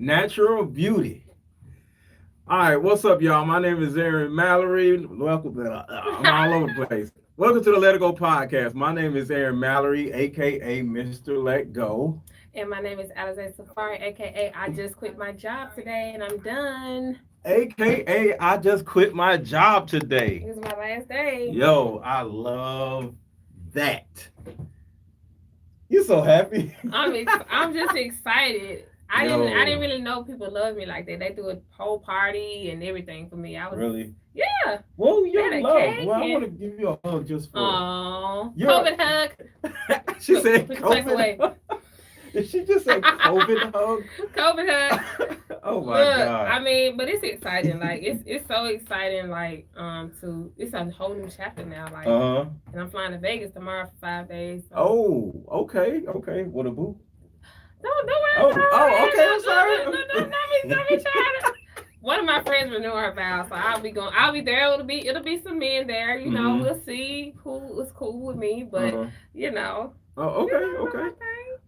Natural beauty. All right, what's up, y'all? My name is Aaron Mallory. Welcome. I'm all over the place. Welcome to the Let It Go podcast. My name is Aaron Mallory, aka Mr. Let Go. And my name is Alizé Safari, aka I just quit my job today and I'm done. AKA I just quit my job today. This is my last day. Yo, I love that. You so happy? I'm just excited. I didn't really know people love me like that. They do a whole party and everything for me. I was Really? Yeah. Well, They had you're a loved. cake Well, I and- want to give you a hug just for. Aww. You're- COVID hug. She said Put the place away. COVID. Did she just say COVID hug? COVID hug. Oh my Look, god! I mean, but it's exciting. Like it's so exciting. Like it's a whole new chapter now. Like, and I'm flying to Vegas tomorrow for 5 days. So. Oh, okay. What a boo. Don't worry. Okay. I'm sorry. Don't be trying to. One of my friends renewed her vows, so I'll be there. It'll be some men there. You know, we'll see who is cool with me, but you know. Oh, okay.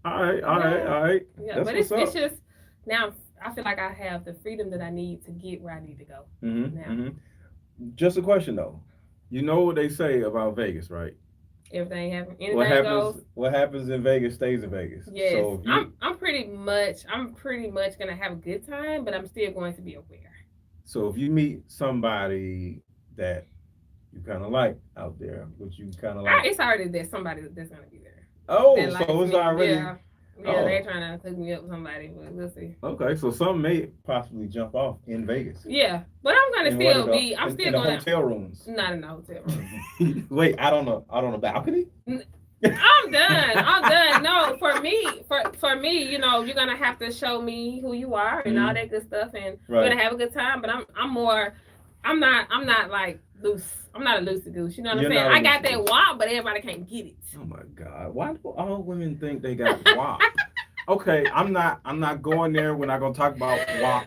All right. Yeah, That's but it's just now I feel like I have the freedom that I need to get where I need to go. Now. Just a question though. You know what they say about Vegas, right? Everything happens. Anything goes. What happens in Vegas stays in Vegas. Yes, So I'm pretty much gonna have a good time, but I'm still going to be aware. So if you meet somebody that you kind of like out there, which you kind of like, It's already there. Somebody that's gonna be there. oh, That so likes it's me. already. Yeah, they're trying to hook me up with somebody, but we'll see. Okay, so some may possibly jump off in Vegas. Yeah, but I'm gonna still be. I'm still in gonna the hotel rooms. Not in the hotel room. Wait, out on a balcony. I'm done. No, for me, you know, you're gonna have to show me who you are and all that good stuff, and we're gonna have a good time. But I'm not like loose. I'm not a loosey goose. You know what I'm saying? I got that wop, but everybody can't get it. Oh my God! Why do all women think they got wop? Okay, I'm not going there. We're not gonna talk about wop.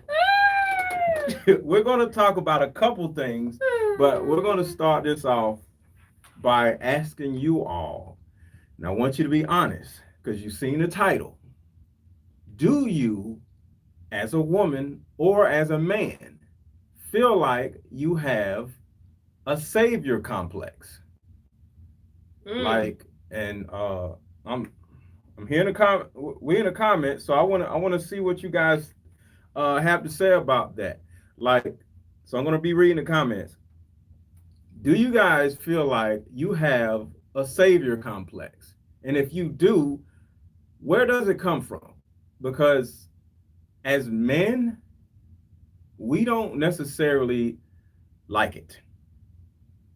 We're gonna talk about a couple things, but we're gonna start this off by asking you all. Now, I want you to be honest, because you've seen the title. Do you, as a woman or as a man, feel like you have a savior complex? Like, and I'm hearing we're in the comments, so I wanna see what you guys have to say about that. Like, so I'm gonna be reading the comments. Do you guys feel like you have a savior complex? And if you do, where does it come from? Because as men, we don't necessarily like it.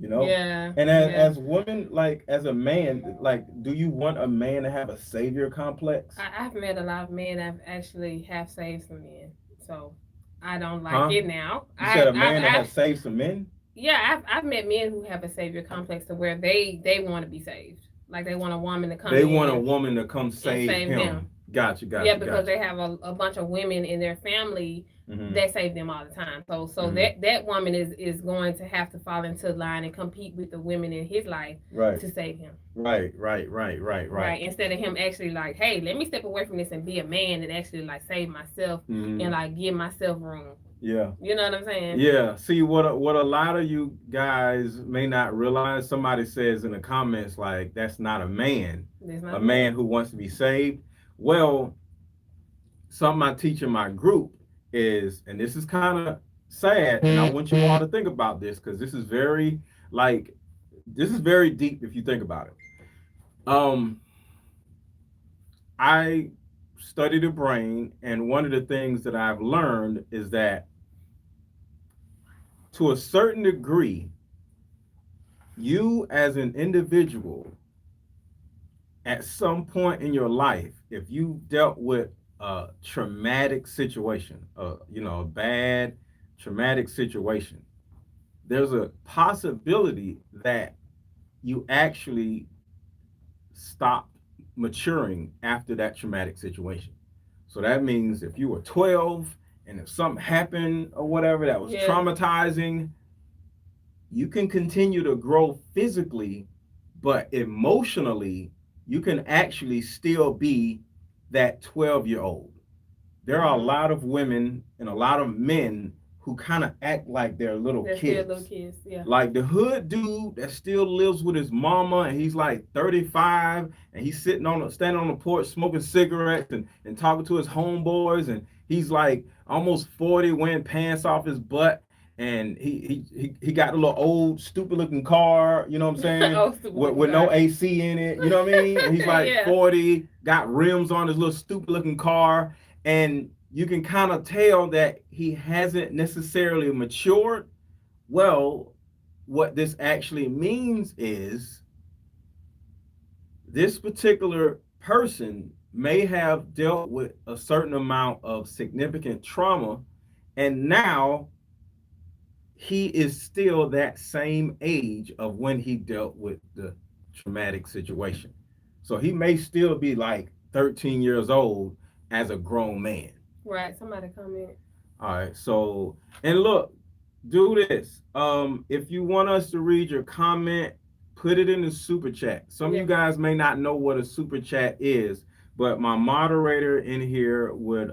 You know? Yeah. And as women, like as a man, like, do you want a man to have a savior complex? I've met a lot of men that actually have saved some men, so I don't like it now. You said a man that has saved some men? Yeah, I've met men who have a savior complex to where they want to be saved. Like they want a woman to come. They want a woman to come save him. Gotcha. Yeah, because they have a bunch of women in their family that save them all the time. So that woman is going to have to fall into line and compete with the women in his life to save him. Right. Instead of him actually like, hey, let me step away from this and be a man and actually like save myself and like give myself room. Yeah. You know what I'm saying? Yeah. See, what a lot of you guys may not realize, somebody says in the comments, like, that's not a man. A man who wants to be saved. Well, something I teach in my group is, and this is kind of sad, and I want you all to think about this, because this is very deep if you think about it. I study the brain, and one of the things that I've learned is that to a certain degree, you as an individual, at some point in your life, if you dealt with a traumatic situation, a bad traumatic situation, there's a possibility that you actually stop maturing after that traumatic situation. So that means if you were 12 and if something happened or whatever that was traumatizing, you can continue to grow physically, but emotionally, you can actually still be that 12-year-old there are a lot of women and a lot of men who kind of act like they're little They're kids. still little kids, yeah. Like the hood dude that still lives with his mama and he's like 35 and he's standing on the porch smoking cigarettes and talking to his homeboys, and he's like almost 40 wearing pants off his butt, and he got a little old stupid looking car, you know what I'm saying? with no AC in it, you know what I mean? And he's like Yeah. 40, got rims on his little stupid looking car, and you can kind of tell that he hasn't necessarily matured. Well, what this actually means is this particular person may have dealt with a certain amount of significant trauma, and now he is still that same age of when he dealt with the traumatic situation. So he may still be like 13 years old as a grown man. Right. Somebody comment. All right. So, and look, do this. If you want us to read your comment, put it in the super chat. Some of you guys may not know what a super chat is, but my moderator in here would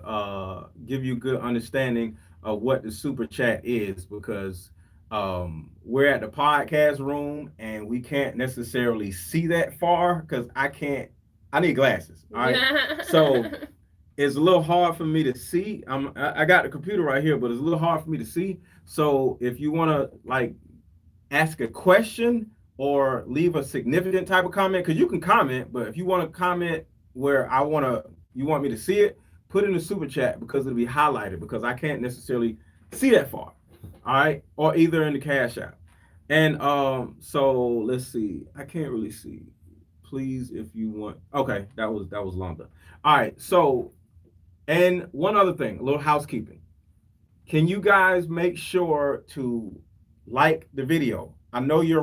give you good understanding of what the super chat is, because we're at the podcast room and we can't necessarily see that far because I need glasses. All right. So it's a little hard for me to see. I got the computer right here, but it's a little hard for me to see. So if you want to like ask a question or leave a significant type of comment, because you can comment, but if you want to comment where you want me to see it, put it in the super chat because it'll be highlighted, because I can't necessarily see that far. All right, or either in the Cash App. And so let's see. I can't really see. Please, if you want. Okay, that was longer. All right, so. And one other thing, a little housekeeping. Can you guys make sure to like the video? I know you're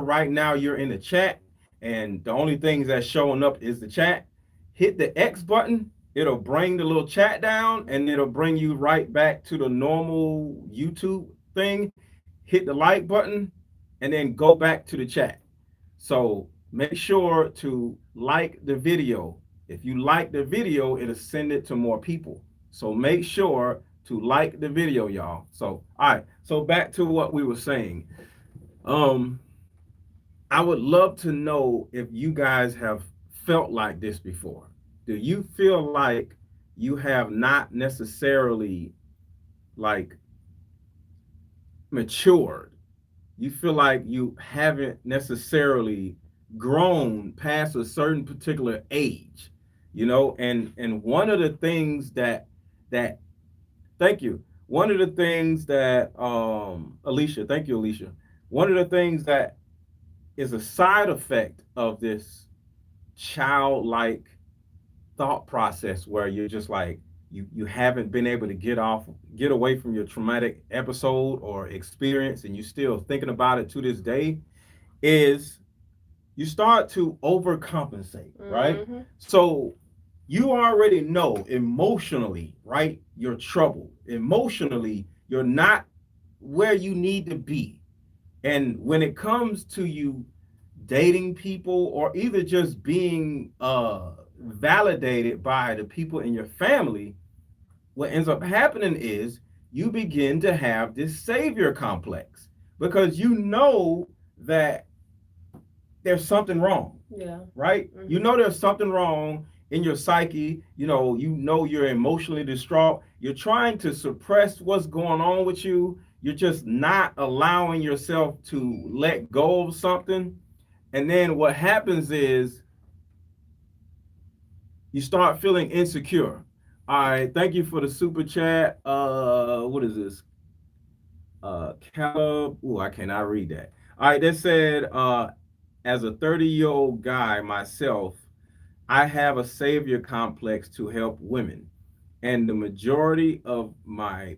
in the chat, and the only things that's showing up is the chat. Hit the X button. It'll bring the little chat down, and it'll bring you right back to the normal YouTube thing. Hit the like button, and then go back to the chat. So make sure to like the video. If you like the video, it'll send it to more people. So make sure to like the video, y'all. So, all right. So back to what we were saying. I would love to know if you guys have felt like this before. Do you feel like you have not necessarily like matured? You feel like you haven't necessarily grown past a certain particular age, you know? And one of the things that thank you. One of the things that Alicia, thank you, Alicia. One of the things that is a side effect of this childlike thought process, where you're just like you haven't been able to get away from your traumatic episode or experience, and you're still thinking about it to this day, is you start to overcompensate, right? Mm-hmm. So you already know emotionally, right? You're troubled. Emotionally, you're not where you need to be. And when it comes to you dating people, or either just being validated by the people in your family, what ends up happening is you begin to have this savior complex, because you know that there's something wrong. Yeah. Right? Mm-hmm. You know there's something wrong in your psyche. You know you're emotionally distraught. You're trying to suppress what's going on with you. You're just not allowing yourself to let go of something. And then what happens is you start feeling insecure. All right, thank you for the super chat. What is this? Caleb. Ooh, I cannot read that. All right, that said, as a 30-year-old guy myself, I have a savior complex to help women. And the majority of my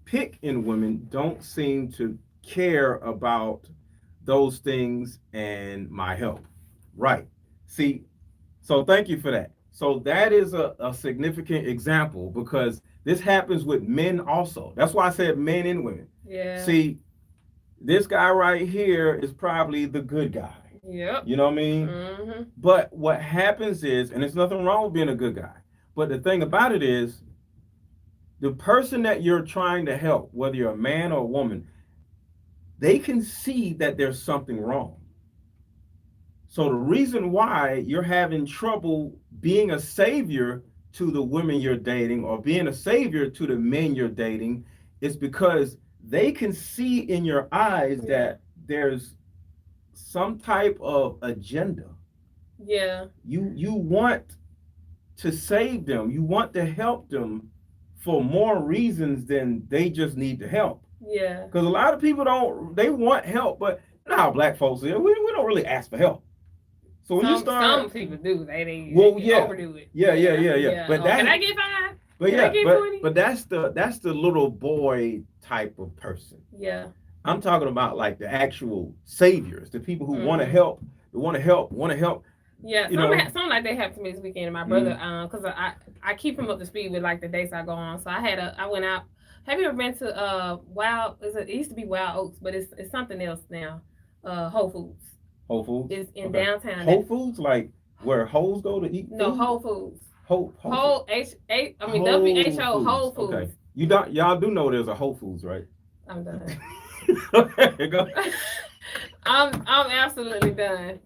pick in women don't seem to care about those things and my help. Right. See, so thank you for that. So that is a significant example, because this happens with men also. That's why I said men and women. Yeah. See, this guy right here is probably the good guy. Yep. You know what I mean? Mm-hmm. But what happens is, and there's nothing wrong with being a good guy, but the thing about it is, the person that you're trying to help, whether you're a man or a woman, they can see that there's something wrong. So the reason why you're having trouble being a savior to the women you're dating or being a savior to the men you're dating is because they can see in your eyes that there's some type of agenda. Yeah. You want to save them. You want to help them for more reasons than they just need to help. Yeah. Because a lot of people they want help, but you know how black folks are. We don't really ask for help. So when you start, some people do. They overdo it. Yeah. But can I get 5? But but that's the little boy type of person. Yeah. I'm talking about like the actual saviors, the people who want to help, want to help. Yeah, something like that happened to me this weekend. And my brother, because I keep him up to speed with like the dates I go on. So I went out. Have you ever been to it used to be Wild Oats, but it's something else now. Whole Foods. Whole Foods. It's in downtown. Whole Foods, like where hoes go to eat. No, Whole Foods. Whole WHO Whole Foods. Okay. Y'all do know there's a Whole Foods, right? I'm done. Okay, go. I'm absolutely done.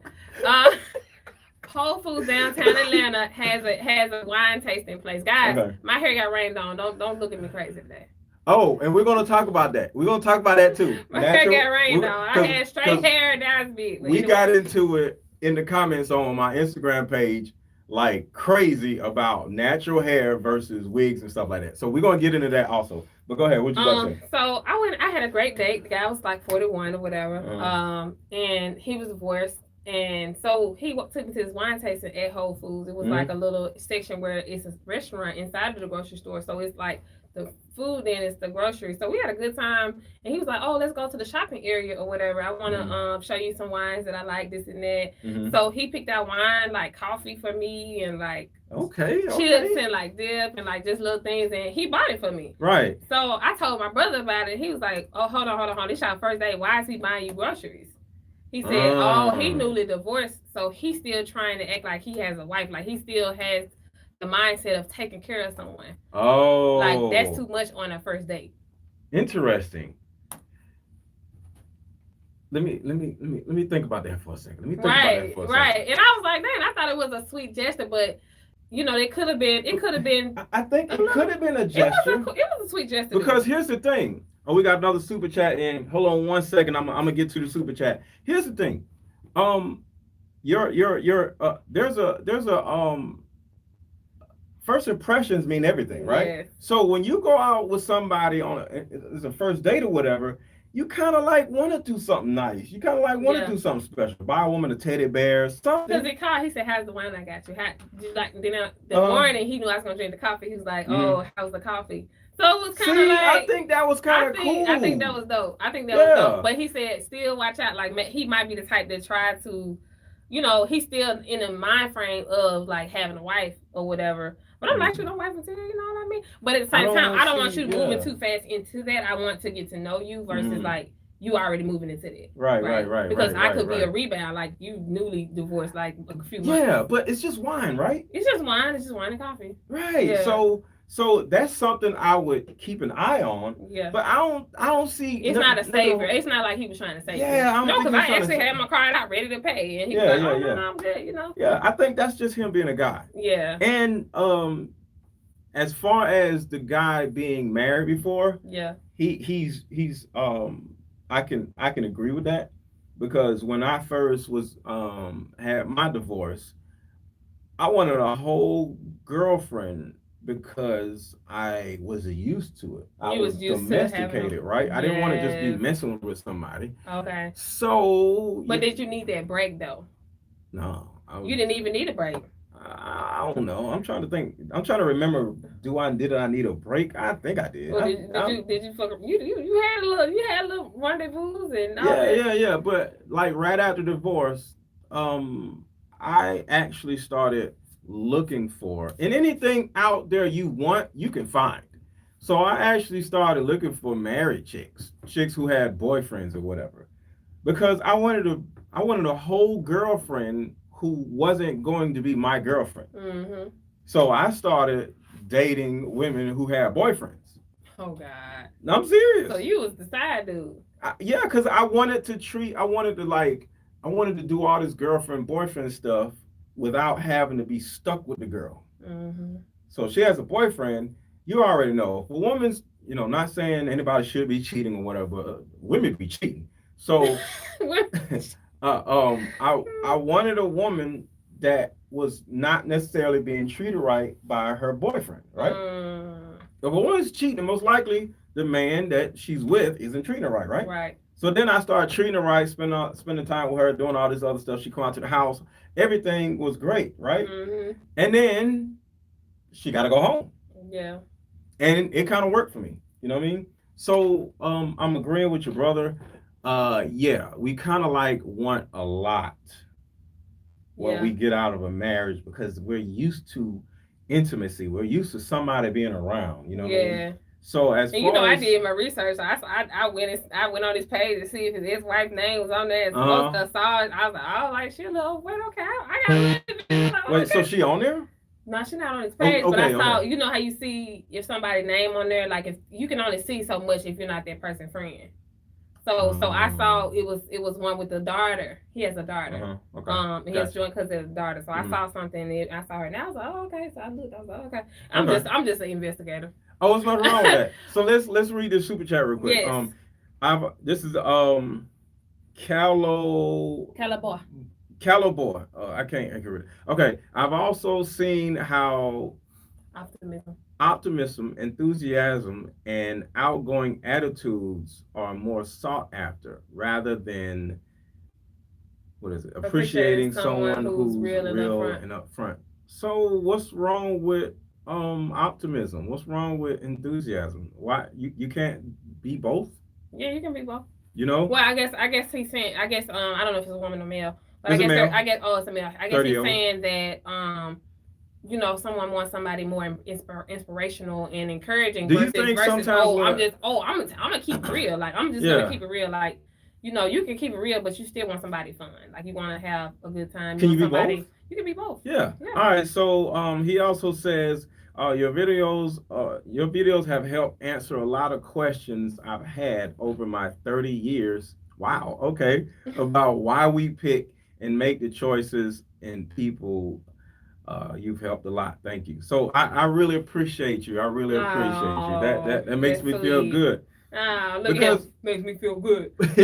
Whole Foods downtown Atlanta has a wine tasting place. Guys, my hair got rained on. Don't look at me crazy today. Oh, and we're gonna talk about that. We're gonna talk about that too. My hair got rained on. I had straight hair and that was big. We got into it in the comments on my Instagram page like crazy about natural hair versus wigs and stuff like that. So we're gonna get into that also. But go ahead, what you about to say? So I had a great date. The guy was like 41 or whatever. And he was divorced. And so he took me to his wine tasting at Whole Foods. It was like a little section where it's a restaurant inside of the grocery store. So it's like the food, then it's the grocery. So we had a good time. And he was like, oh, let's go to the shopping area or whatever. I want to show you some wines that I like, this and that. So he picked out wine, like coffee for me and like chips and like dip and like just little things. And he bought it for me. Right. So I told my brother about it. He was like, oh, hold on. This your first date. Why is he buying you groceries? He said, he newly divorced, so he's still trying to act like he has a wife. Like, he still has the mindset of taking care of someone. Oh. Like, that's too much on a first date. Interesting. Let me think about that for a second. Right. And I was like, man, I thought it was a sweet gesture, but it could have been. I think it could have been a gesture. It was a sweet gesture. Because here's the thing. Oh, we got another super chat in. Hold on 1 second. I'm gonna get to the super chat. Here's the thing. There's a first impressions mean everything, right? Yes. So when you go out with somebody it's a first date or whatever, you kind of like want to do something nice. You kind of like want to do something special. Buy a woman a teddy bear, something. Because he called, he said, how's the wine I got you? Then the morning, he knew I was going to drink the coffee. He was like, oh, how's the coffee? So it was kind of like... I think that was kind of cool. I think that was dope. Was dope. But he said, still watch out. Like, he might be the type that tried to, he's still in the mind frame of, like, having a wife or whatever. But I'm like, you don't wife until, you know what I mean? But at the same time, I don't want you moving too fast into that. I want to get to know you versus, like, you already moving into that. Right. Because I could be a rebound, like, you newly divorced, like, a few months. Yeah, but it's just wine, right? It's just wine. It's just wine and coffee. Right. Yeah. So that's something I would keep an eye on. Yeah. But I don't see. It's not a savior. It's not like he was trying to save. Yeah. Because I actually had my card out ready to pay, and he was like, no, I'm good, Yeah, I think that's just him being a guy. Yeah. And as far as the guy being married before, he's I can agree with that, because when I first was had my divorce, I wanted a whole girlfriend because I was used to it. I was domesticated, right? Yes. I didn't want to just be messing with somebody. Okay. So. But did you need that break though? No. You didn't even need a break. I don't know. I'm trying to think. I'm trying to remember. Did I need a break? I think I did. Well, did you fuck? You had a little rendezvous and all that. Yeah. But like right after divorce, I actually started looking for, and anything out there you want, you can find. So I actually started looking for married chicks who had boyfriends or whatever, because I wanted a whole girlfriend who wasn't going to be my girlfriend. Mm-hmm. So I started dating women who had boyfriends. Oh God. No, I'm serious. So you was the side dude. Yeah, because I wanted to do all this girlfriend boyfriend stuff without having to be stuck with the girl. Mm-hmm. So if she has a boyfriend, you already know. If a woman's, not saying anybody should be cheating or whatever, but women be cheating. So, I wanted a woman that was not necessarily being treated right by her boyfriend, right? If a woman's cheating, most likely the man that she's with isn't treating her right, right? Right. So then I started treating her right, spending time with her, doing all this other stuff. She come out to the house, everything was great, right? Mm-hmm. And then she got to go home. Yeah. And it kind of worked for me. You know what I mean? So I'm agreeing with your brother. Yeah, we kind of like want a lot what we get out of a marriage because we're used to intimacy. We're used to somebody being around. You know what I mean? So as and far I did my research. I went on his page to see if his ex-wife's name was on there. And I saw it. I was like, oh, like she little. Wait, okay, I got. Wait, so she on there? No, she's not on his page. But I saw. You know how you see if somebody's name on there, like if you can only see so much if you're not that person's friend. So I saw it was one with the daughter. He has a daughter. Okay. And he has joined because of the daughter. So I saw something. And I saw her, and I was like, oh, okay. So I looked. I was like, okay. I'm just an investigator. Oh, what's wrong with that? So let's read this super chat real quick. Yes. This is Cowboy. I can't read it. Okay. I've also seen how optimism, enthusiasm, and outgoing attitudes are more sought after rather than appreciating someone who's real and upfront. So what's wrong with optimism? What's wrong with enthusiasm? Why you can't be both? Yeah, you can be both. Well, I guess he's saying. I don't know if it's a woman or male, but it's a male. It's a male. I guess he's saying that someone wants somebody more inspirational and encouraging. Do you think sometimes? I'm gonna keep it real. Like I'm just gonna keep it real. Like you can keep it real, but you still want somebody fun. Like you want to have a good time. Can you be both? You can be both. Yeah. All right. So he also says your videos have helped answer a lot of questions I've had over my 30 years. Wow. Okay. About why we pick and make the choices and people. You've helped a lot. Thank you. So I really appreciate you. I really appreciate you. That makes me feel good. Because makes me feel good. Because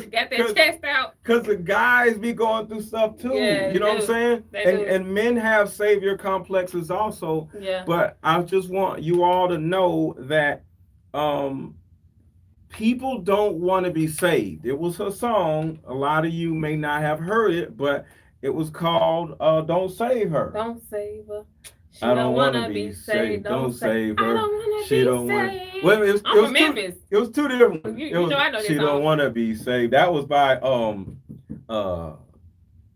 got that chest out. Because the guys be going through stuff too. Yeah, you know what I'm saying? And men have savior complexes also. Yeah. But I just want you all to know that people don't want to be saved. It was a song. A lot of you may not have heard it, but it was called Don't Save Her. Don't save her. She I don't want to be saved. Don't save her. I don't want to she be don't saved. Well, it was Memphis. It was two different. I know this She song. don't want to be saved. That was by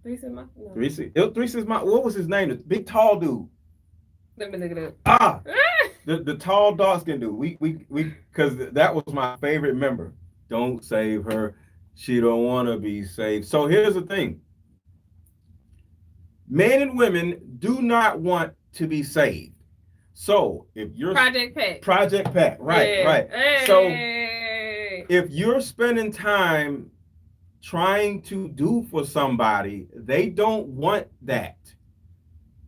Three Six Mafia. No. Three Six Mafia. What was his name? The big tall dude. Let me look it up. The tall dark skinned dude. We because that was my favorite member. Don't save her. She don't want to be saved. So here's the thing. Men and women do not want to be saved. So if you're Project Pat, right. Hey. So if you're spending time trying to do for somebody, they don't want that.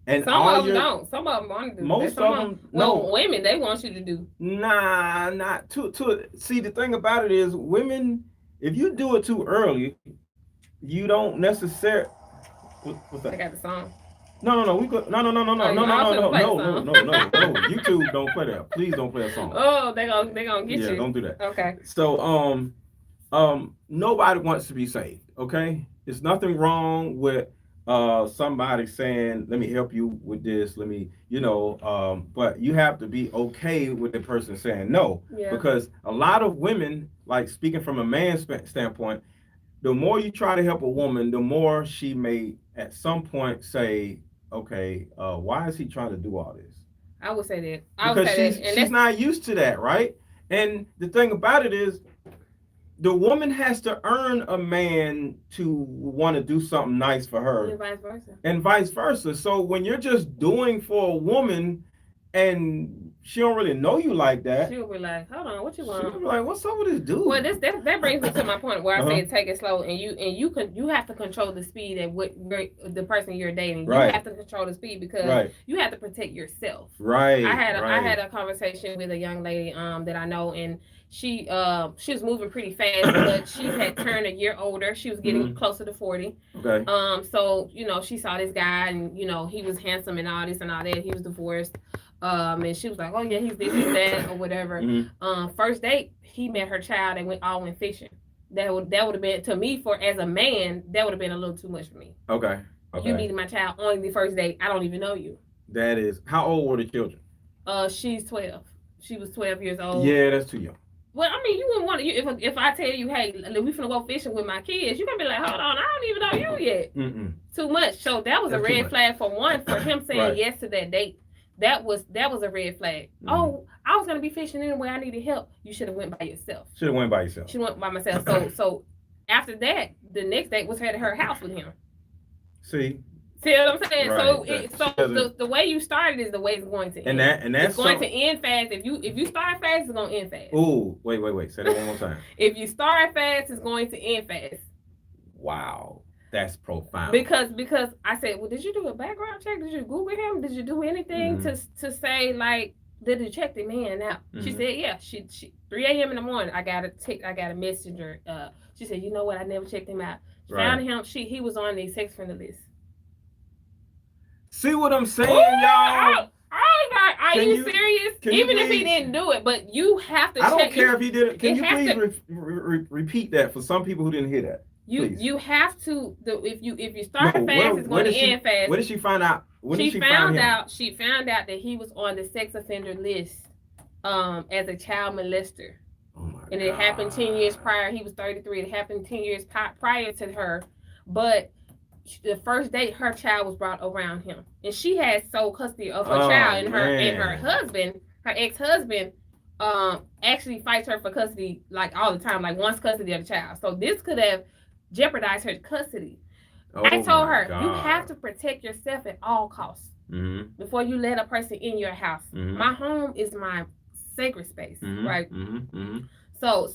And some of them don't. Some of them want to do. Most of them, no. Women, they want you to do. Nah, not to. See, the thing about it is, women, if you do it too early, you don't necessarily. What's that? I got the song. No. We could. No. YouTube don't play that. Please don't play that song. Oh, they gonna get you. Yeah, don't do that. Okay. So nobody wants to be saved. Okay, there's nothing wrong with somebody saying, "Let me help you with this." Let me, but you have to be okay with the person saying no, because a lot of women, like speaking from a man's standpoint, the more you try to help a woman, the more she may at some point say, okay, why is he trying to do all this? I would say that. Because she's not used to that, right? And the thing about it is, the woman has to earn a man to want to do something nice for her, and vice versa. And vice versa. So when you're just doing for a woman and she don't really know you like that, she'll be like, "Hold on, what you want?" She'll be like, "What's up with this dude?" Well, that brings me to my point where I say take it slow, and you have to control the speed at what the person you're dating. You have to control the speed because you have to protect yourself. Right. I had a conversation with a young lady that I know, and she was moving pretty fast, but she had turned a year older. She was getting closer to 40. Okay. So she saw this guy, and he was handsome and all this and all that. He was divorced. And she was like, "Oh yeah, he's this, he's that, or whatever." First date, he met her child and went fishing. That would have been, to me, for as a man, that would have been a little too much for me. Okay. You meeting my child on the first date. I don't even know you. That is, how old were the children? She's 12. She was 12 years old. Yeah, that's too young. Well, I mean, you wouldn't want to. If I tell you, "Hey, we finna go fishing with my kids," you're gonna be like, "Hold on, I don't even know you yet." Too much. So that was a red flag for one, for him saying yes to that date. That was a red flag. Oh, I was gonna be fishing anyway. I needed help. You should have went by yourself. Should have went by yourself. She went by myself. So after that, the next date was at her house with him. See what I'm saying? Right. So the way you started is the way it's going to end. And that's going to end fast. If you start fast, it's gonna end fast. Ooh, wait. Say that one more time. If you start fast, it's going to end fast. Wow. That's profound. Because I said, well, did you do a background check? Did you Google him? Did you do anything to say, like, did you check the man out? She said, yeah. She 3 a.m. in the morning, I got a messenger. She said, you know what? I never checked him out. Found him. He was on the sex friendly list. See what I'm saying, y'all? Are you serious? Even if he didn't do it, but you have to check. I don't care if he did it. Can you please repeat that for some people who didn't hear that? You have to, if you start fast, it's going to end fast. What did she find out? She found out that he was on the sex offender list as a child molester. Oh my God. And it happened 10 years prior. He was 33. It happened 10 years prior to her. But the first date, her child was brought around him, and she had sole custody of her child, and her husband, her ex-husband, actually fights her for custody like all the time, like wants custody of the child. So this could have jeopardized her custody. I told her, you have to protect yourself at all costs before you let a person in your house. My home is my sacred space, right? So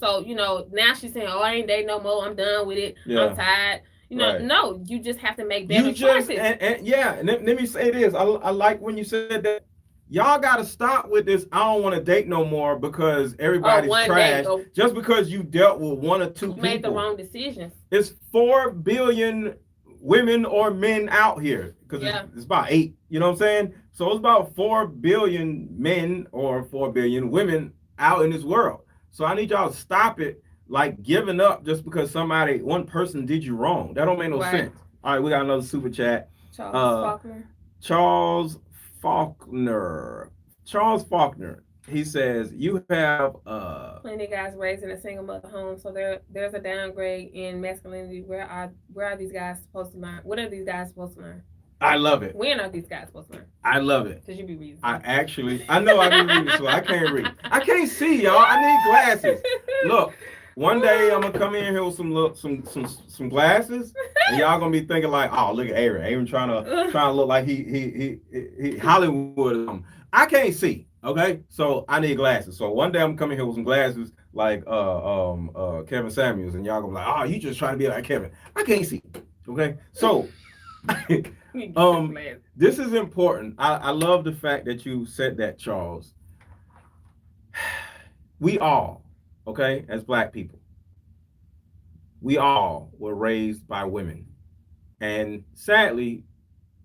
now she's saying, "Oh, I ain't dating no more. I'm done with it. I'm tired." No, you just have to make better choices. And let me say this. I like when you said that. Y'all got to stop with this. I don't want to date no more because everybody's trash. Just because you dealt with one or two people. Made the wrong decisions. It's 4 billion women or men out here. Because it's about 8. You know what I'm saying? So it's about 4 billion men or 4 billion women out in this world. So I need y'all to stop it. Like giving up just because one person did you wrong. That don't make no sense. All right, we got another super chat. Charles Faulkner. He says, you have plenty of guys raised in a single mother home, so there's a downgrade in masculinity. Where are these guys supposed to learn? What are these guys supposed to learn? I love it. When are these guys supposed to learn? I love it. Because you be reading. I know I be reading, so I can't read. I can't see, y'all. I need glasses. Look. One day I'm gonna come in here with some glasses, and y'all gonna be thinking like, oh, look at Aaron. Aaron trying to look like he Hollywood or something. I can't see. Okay, so I need glasses. So one day I'm coming here with some glasses like Kevin Samuels, and y'all gonna be like, oh, you just trying to be like Kevin. I can't see. Okay, so this is important. I love the fact that you said that, Charles. We all. Okay, as Black people, we all were raised by women. And sadly,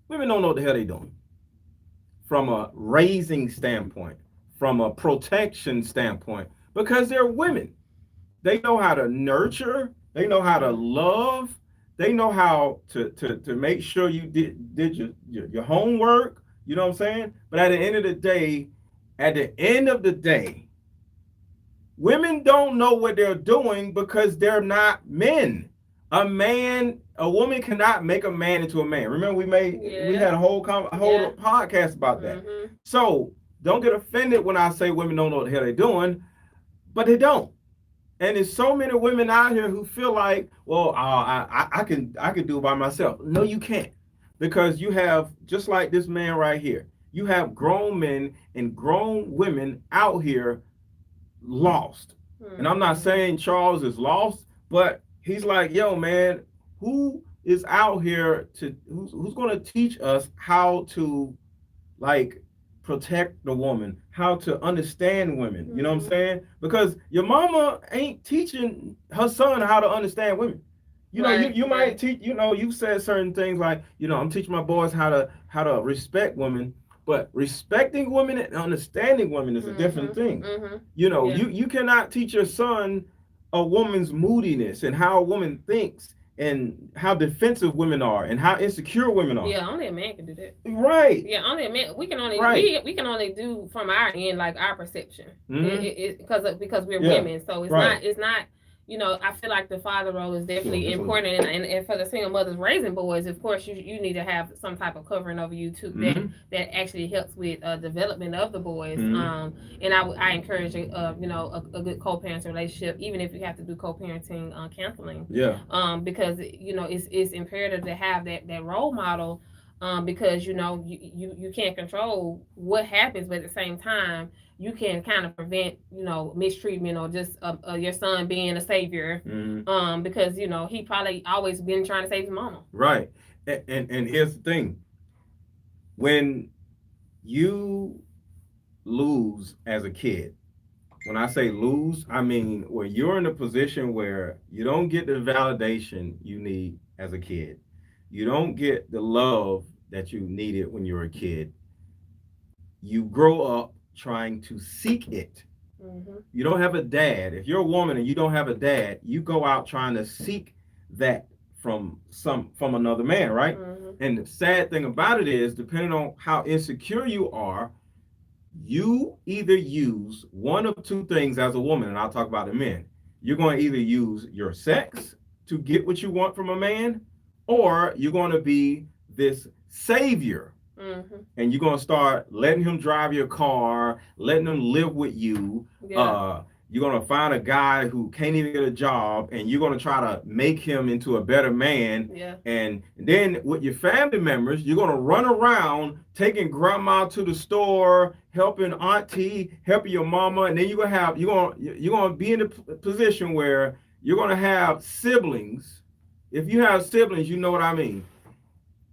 women don't know what the hell they're doing. From a raising standpoint, from a protection standpoint, because they're women. They know how to nurture, they know how to love, they know how to make sure you did your homework, you know what I'm saying? But at the end of the day, women don't know what they're doing because they're not men. A woman cannot make a man into a man. Remember, we had a whole podcast about that. So don't get offended when I say women don't know what the hell they're doing, but they don't. And there's so many women out here who feel like, well, I can do it by myself. No, you can't, because you have, just like this man right here. You have grown men and grown women out here lost. And I'm not saying Charles is lost, but he's like, yo, man, who is out here to who's going to teach us how to, like, protect the woman, how to understand women. You know what I'm saying? Because your mama ain't teaching her son how to understand women. You know, you might teach. You know, you said certain things like, I'm teaching my boys how to respect women, but respecting women and understanding women is a different thing. You cannot teach your son a woman's moodiness and how a woman thinks and how defensive women are and how insecure women are. Yeah, only a man can do that. Right. Yeah, only a man. We can only we can only do from our end, like, our perception, because we're women. So it's not. I feel like the father role is definitely important, and for the single mothers raising boys, of course, you need to have some type of covering over you too, that actually helps with development of the boys. And I encourage a good co-parent relationship, even if you have to do co-parenting counseling. Yeah. Because it's imperative to have that role model. Because you can't control what happens, but at the same time, you can kind of prevent mistreatment, or just your son being a savior. Because he probably always been trying to save his mama. Right. And here's the thing: when you lose as a kid, when I say lose, I mean when you're in a position where you don't get the validation you need as a kid, you don't get the love that you needed when you were a kid, you grow up trying to seek it. You don't have a dad. If you're a woman and you don't have a dad, you go out trying to seek that from another man, right? And the sad thing about it is, depending on how insecure you are, you either use one of two things as a woman, and I'll talk about the men. You're going to either use your sex to get what you want from a man, or you're going to be this savior. And you're going to start letting him drive your car, letting him live with you. Yeah. You're going to find a guy who can't even get a job, and you're going to try to make him into a better man. Yeah. And then with your family members, you're going to run around taking grandma to the store, helping auntie, helping your mama. And then you're going to be in a position where you're going to have siblings. If you have siblings, you know what I mean.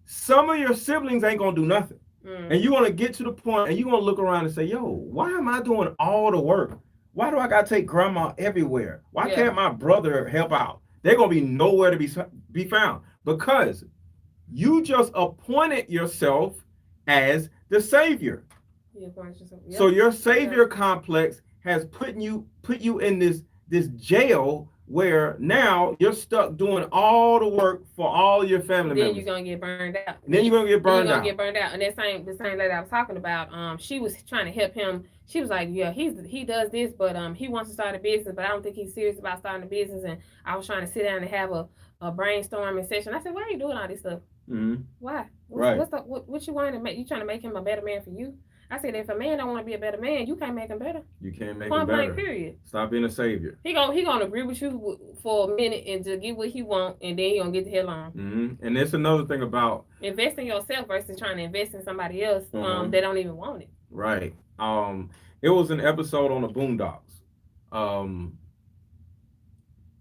Some of your siblings ain't going to do nothing. And you're going to get to the point and you're going to look around and say, yo, why am I doing all the work? Why do I got to take grandma everywhere? Why can't my brother help out? They're going to be nowhere to be found, because you just appointed yourself as the savior. So your savior complex has put you in this jail where now you're stuck doing all the work for all your family members. Then you're gonna get burned out. And that the same lady I was talking about, she was trying to help him. She was like, yeah, he does this, but he wants to start a business, but I don't think he's serious about starting a business. And I was trying to sit down and have a brainstorming session. I said, why are you doing all this stuff? Why? What you want to make? You trying to make him a better man for you? I said, if a man don't want to be a better man, you can't make him better. You can't make him better. Period. Stop being a savior. He gonna agree with you for a minute and to get what he want, and then he gonna get the hell on. And that's another thing about invest in yourself versus trying to invest in somebody else that don't even want it. Right. It was an episode on the Boondocks.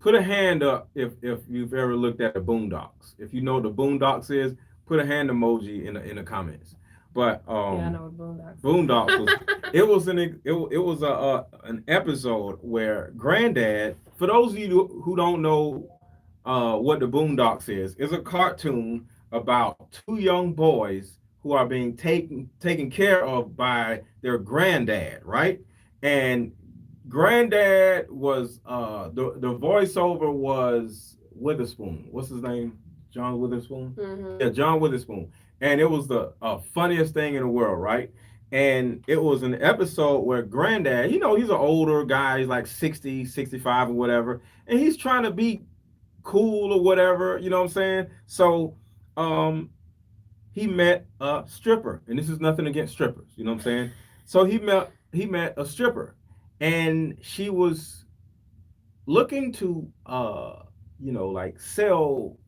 Put a hand up if you've ever looked at the Boondocks. If you know what the Boondocks is, put a hand emoji in the comments. But yeah, I know what Boondocks. Boondocks was an episode where Granddad, for those of you who don't know what the Boondocks is a cartoon about two young boys who are being taken care of by their granddad, right? And Granddad was the voiceover was Witherspoon. What's his name? John Witherspoon? Yeah, John Witherspoon. And it was the funniest thing in the world, right? And it was an episode where Granddad, he's an older guy, he's like 60, 65 or whatever, and he's trying to be cool or whatever, you know what I'm saying? So he met a stripper, and this is nothing against strippers, you know what I'm saying? So he met a stripper, and she was looking to like sell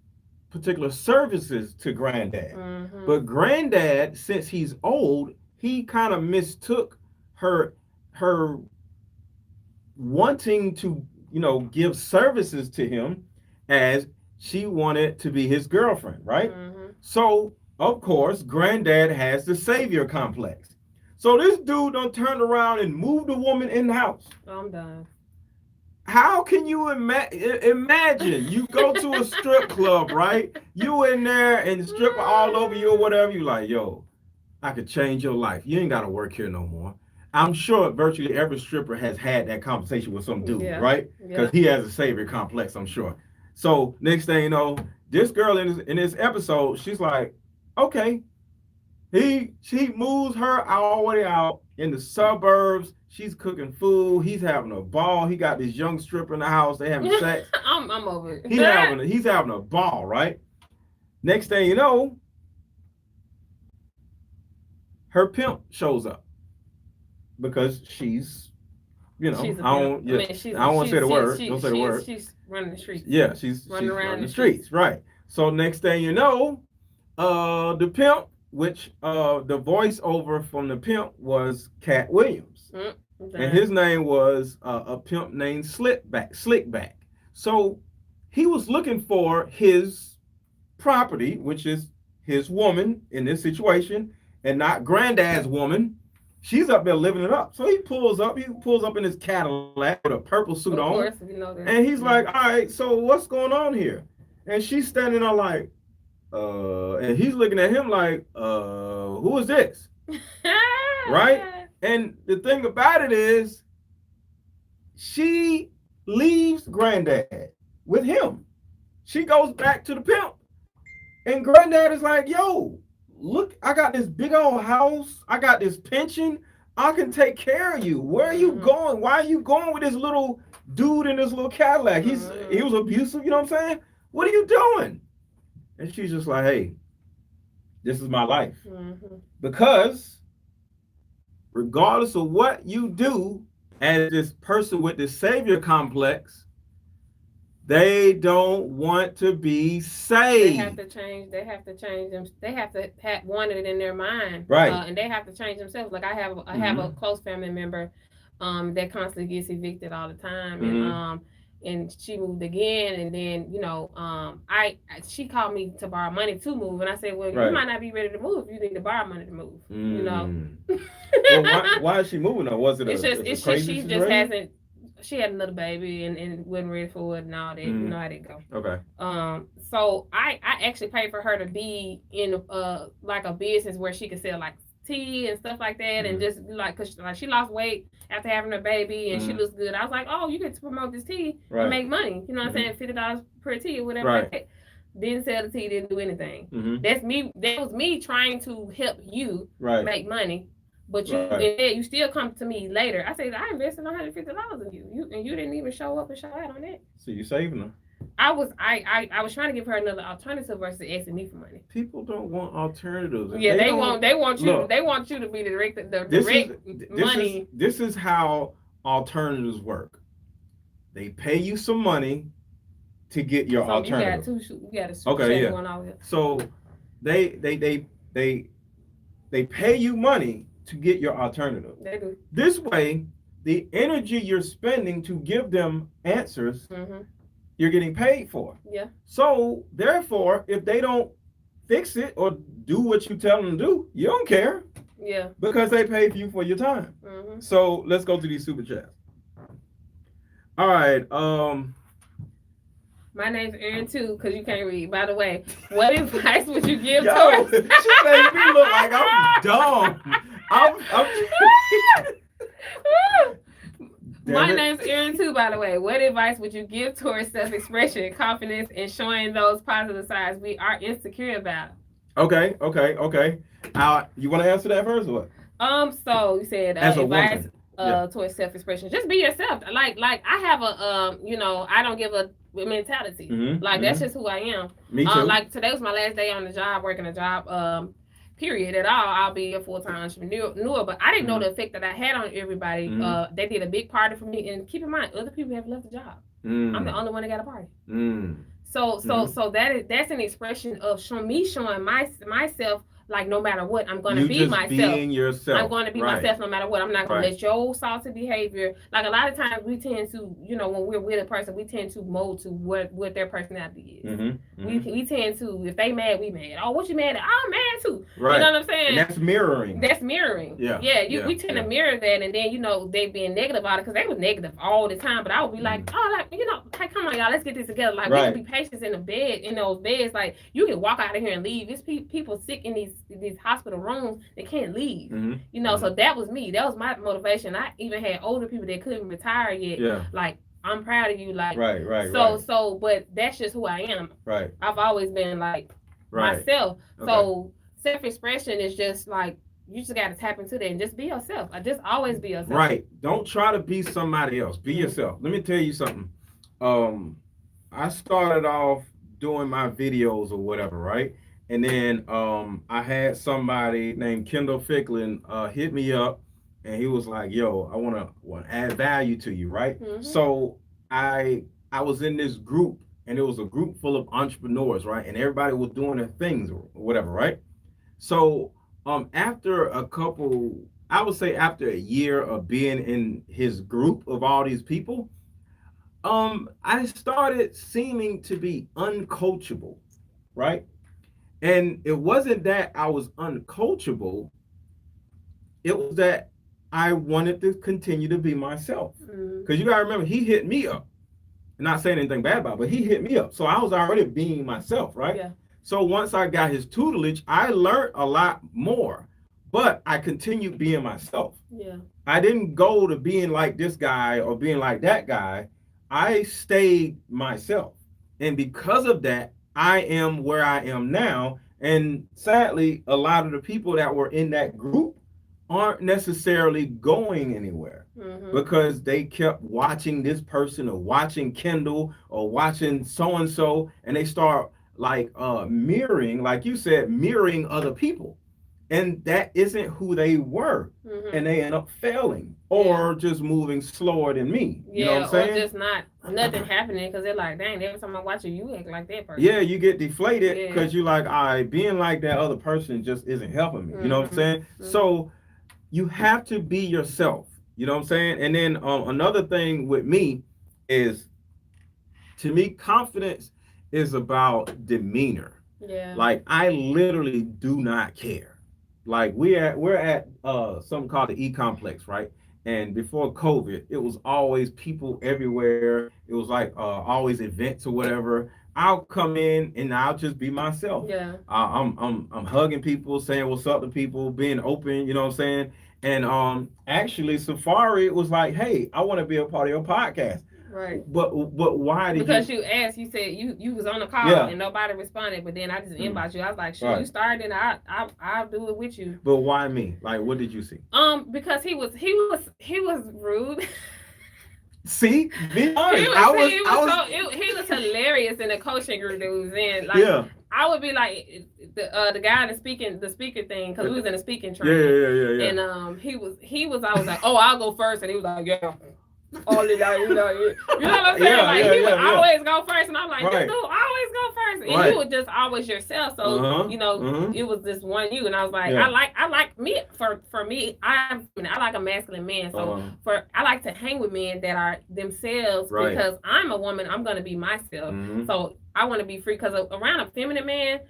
particular services to granddad. But granddad, since he's old, he kind of mistook her wanting to, give services to him as she wanted to be his girlfriend, right? So, of course, granddad has the savior complex. So this dude don't turn around and move the woman in the house. I'm done. How can you imagine you go to a strip club, right? You in there and the stripper all over you or whatever. You like, yo, I could change your life. You ain't got to work here no more. I'm sure virtually every stripper has had that conversation with some dude, right? Because he has a savior complex, I'm sure. So next thing you know, this girl in this episode, she's like, okay, she moves her all the way out in the suburbs. She's cooking food. He's having a ball. He got this young stripper in the house. They having sex. I'm over it. He's having a ball, right? Next thing you know, her pimp shows up because she's, I don't want to say the word. Don't say the word. She's running the streets. Yeah, she's running the streets, right? So next thing you know, the pimp, which the voiceover from the pimp was Cat Williams, and his name was a pimp named Slickback. So he was looking for his property, which is his woman in this situation, and not granddad's woman. She's up there living it up. So he pulls up in his Cadillac with a purple suit on. Of course, and he's like, all right, so what's going on here? And she's standing there like, and he's looking at him like, who is this? Right? And the thing about it is, she leaves granddad with him. She goes back to the pimp. And granddad is like, yo, look, I got this big old house. I got this pension. I can take care of you. Where are you going? Why are you going with this little dude in this little Cadillac? He was abusive, you know what I'm saying? What are you doing? And she's just like, hey, this is my life. Because regardless of what you do as this person with the savior complex, they don't want to be saved. They have to change them. They have to want it in their mind. Right. And they have to change themselves. Like I have a close family member that constantly gets evicted all the time. And she moved again, and then she called me to borrow money to move, and I said, well, you might not be ready to move. You need to borrow money to move. Well, why is she moving though? Was it she just hasn't. She had another baby and wasn't ready for it and all that. You know how that go. Okay. So I actually paid for her to be in like a business where she could sell like tea and stuff like that, and just like, cause like she lost weight after having a baby and she looks good. I was like, oh, you get to promote this tea and make money. You know what I'm saying? $50 per tea or whatever. Right. Didn't sell the tea, didn't do anything. That's me. That was me trying to help you make money. But you still come to me later. I said, I invested $150 in you. And you didn't even show up and show out on that. So you saving her. I was trying to give her another alternative versus asking me for money. People don't want alternatives. Yeah, they want you to be the direct money. This is how alternatives work. They pay you some money to get your alternative. You got a one out here. So they pay you money to get your alternative. They do. This way, the energy you're spending to give them answers, you're getting paid for. Yeah. So therefore, if they don't fix it or do what you tell them to do, you don't care. Yeah. Because they paid you for your time. So let's go to these super chats. All right. My name's Erin too, because you can't read. By the way, what advice would you give towards? She made me look like I'm dumb. My name's Erin too, by the way. What advice would you give towards self-expression, confidence, and showing those positive sides we are insecure about? Okay. You want to answer that first or what? So you said advice towards self-expression. Just be yourself. Like I have a I don't give a mentality. That's just who I am. Me too. Like today was my last day on the job, working a job. Period at all. I'll be a full-time entrepreneur, but I didn't know the effect that I had on everybody. They did a big party for me, and keep in mind, other people have left the job. I'm the only one that got a party. So that's an expression of showing myself, like, no matter what, I'm gonna be myself. Being yourself. I'm gonna be myself no matter what. I'm not gonna let your salty behavior. Like, a lot of times we tend to, when we're with a person, we tend to mold to what their personality is. We tend to, if they mad, we mad. Oh, what you mad at? I'm mad too. Right. You know what I'm saying? And that's mirroring. Yeah. We tend to mirror that, and then they being negative about it, because they was negative all the time. But I would be like, hey, come on, y'all, let's get this together. Like, we can be patient in those beds. Like, you can walk out of here and leave. It's people sick in these hospital rooms that can't leave. So that was me. That was my motivation. I even had older people that couldn't retire yet. Yeah. Like, I'm proud of you. Like, so, but that's just who I am. Right. I've always been like myself. Okay. So self-expression is just like, you just got to tap into that and just be yourself. I just always be yourself. Right. Don't try to be somebody else. Be yourself. Let me tell you something. I started off doing my videos or whatever, right? And then I had somebody named Kendall Ficklin hit me up, and he was like, yo, I want to add value to you, right? So I was in this group, and it was a group full of entrepreneurs, right? And everybody was doing their things or whatever, right? So after I would say after a year of being in his group of all these people, I started seeming to be uncoachable, right? And it wasn't that I was uncoachable. It was that I wanted to continue to be myself. Because you got to remember, he hit me up. I'm not saying anything bad about it, but he hit me up. So I was already being myself, right? Yeah. So once I got his tutelage, I learned a lot more. But I continued being myself. Yeah. I didn't go to being like this guy or being like that guy. I stayed myself. And because of that, I am where I am now. And sadly, a lot of the people that were in that group aren't necessarily going anywhere because they kept watching this person or watching Kendall or watching so-and-so, and they start like mirroring, like you said, mirroring other people. And that isn't who they were. And they end up failing or just moving slower than me. Yeah, you know what I'm saying? Or just nothing happening because they're like, dang, every time I watch you act like that person. Yeah, you get deflated because you're like, being like that other person just isn't helping me. You know what I'm saying? So you have to be yourself. You know what I'm saying? And then another thing with me is, to me, confidence is about demeanor. Yeah. Like, I literally do not care. Like, we're at something called the E-complex, right? And before COVID, it was always people everywhere. It was like always events or whatever. I'll come in and I'll just be myself. Yeah. I'm hugging people, saying what's up to people, being open. You know what I'm saying? And actually, Safari was like, "Hey, I want to be a part of your podcast." Right. But why did because you asked, you said you was on the call and nobody responded, but then I just inboxed you. I was like, sure, you started and I'll do it with you. But why me? Like, what did you see? Because he was rude. See, he was hilarious in the coaching group that we was in. Like, I would be like the guy in the speaker thing, because we was in a speaking training. Yeah. And he was always like, oh, I'll go first, and he was like, yeah. All the time, you know what I'm saying? He would always go first, and I'm like, this dude always go first, and you were just always yourself. So it was this one you, and I was like, I like me for me. I like a masculine man, so I like to hang with men that are themselves because I'm a woman. I'm gonna be myself, so I want to be free. Because around a feminine man,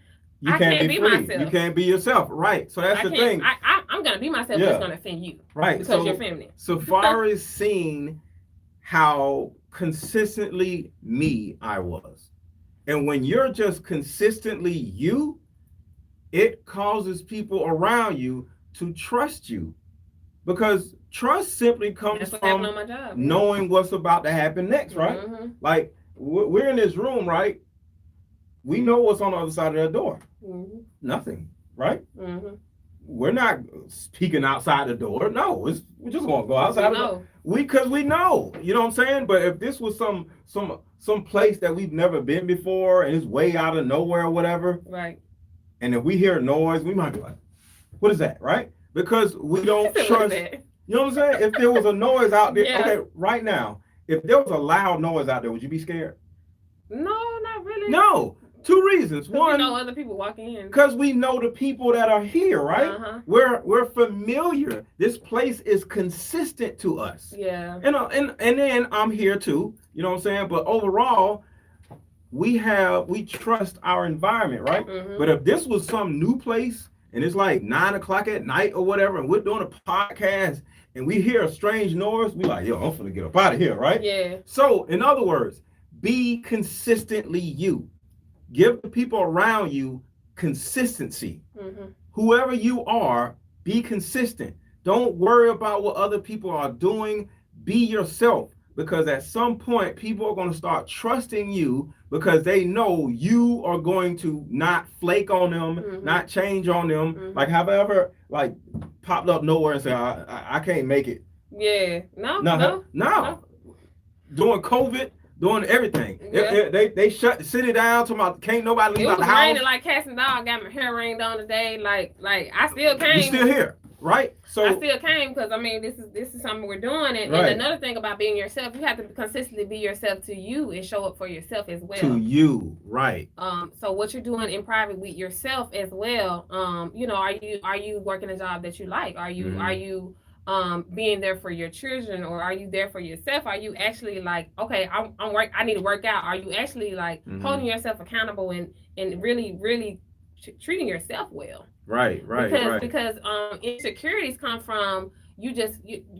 I can't be myself. You can't be yourself, right? So that's the thing. I'm gonna be myself. But it's gonna offend you, right? Because you're feminine. Safari's seen how consistently me I was. And when you're just consistently you, it causes people around you to trust you. Because trust simply comes from knowing what's about to happen next, right? Like, we're in this room, right? We know what's on the other side of that door. Nothing, right? We're not peeking outside the door. No, we're just gonna go outside the door. Because we know, you know what I'm saying? But if this was some place that we've never been before and it's way out of nowhere or whatever, right? And if we hear noise, we might be like, "What is that?" Right? Because we don't trust. You know what I'm saying? If there was a noise out there, okay, right now, If there was a loud noise out there, would you be scared? No, not really. No. Two reasons. One, we know other people walking in. Because we know the people that are here, right? Uh-huh. We're familiar. This place is consistent to us. Yeah. And then I'm here too. You know what I'm saying? But overall, we trust our environment, right? Mm-hmm. But if this was some new place and it's like 9 o'clock at night or whatever, and we're doing a podcast and we hear a strange noise, we like, yo, I'm finna get up out of here, right? Yeah. So in other words, be consistently you. Give the people around you consistency. Mm-hmm. Whoever you are, be consistent. Don't worry about what other people are doing. Be yourself, because at some point, people are going to start trusting you because they know you are going to not flake on them, mm-hmm. not change on them. Mm-hmm. Like, have I ever like popped up nowhere and said, I can't make it? Yeah. No. During COVID, doing everything. Yeah. They shut the city down. Can't nobody leave out the house. It was raining like cats and dogs. Got my hair rained on today. Like I still came. You still here, right? So I still came because I mean this is something we're doing. And, right. And another thing about being yourself, you have to consistently be yourself to you and show up for yourself as well. To you, right? So what you're doing in private with yourself as well. You know, are you working a job that you like? Are you being there for your children, or are you there for yourself? Are you actually like, okay, I need to work out? Are you actually like holding yourself accountable and really treating yourself well? Right. Because insecurities come from you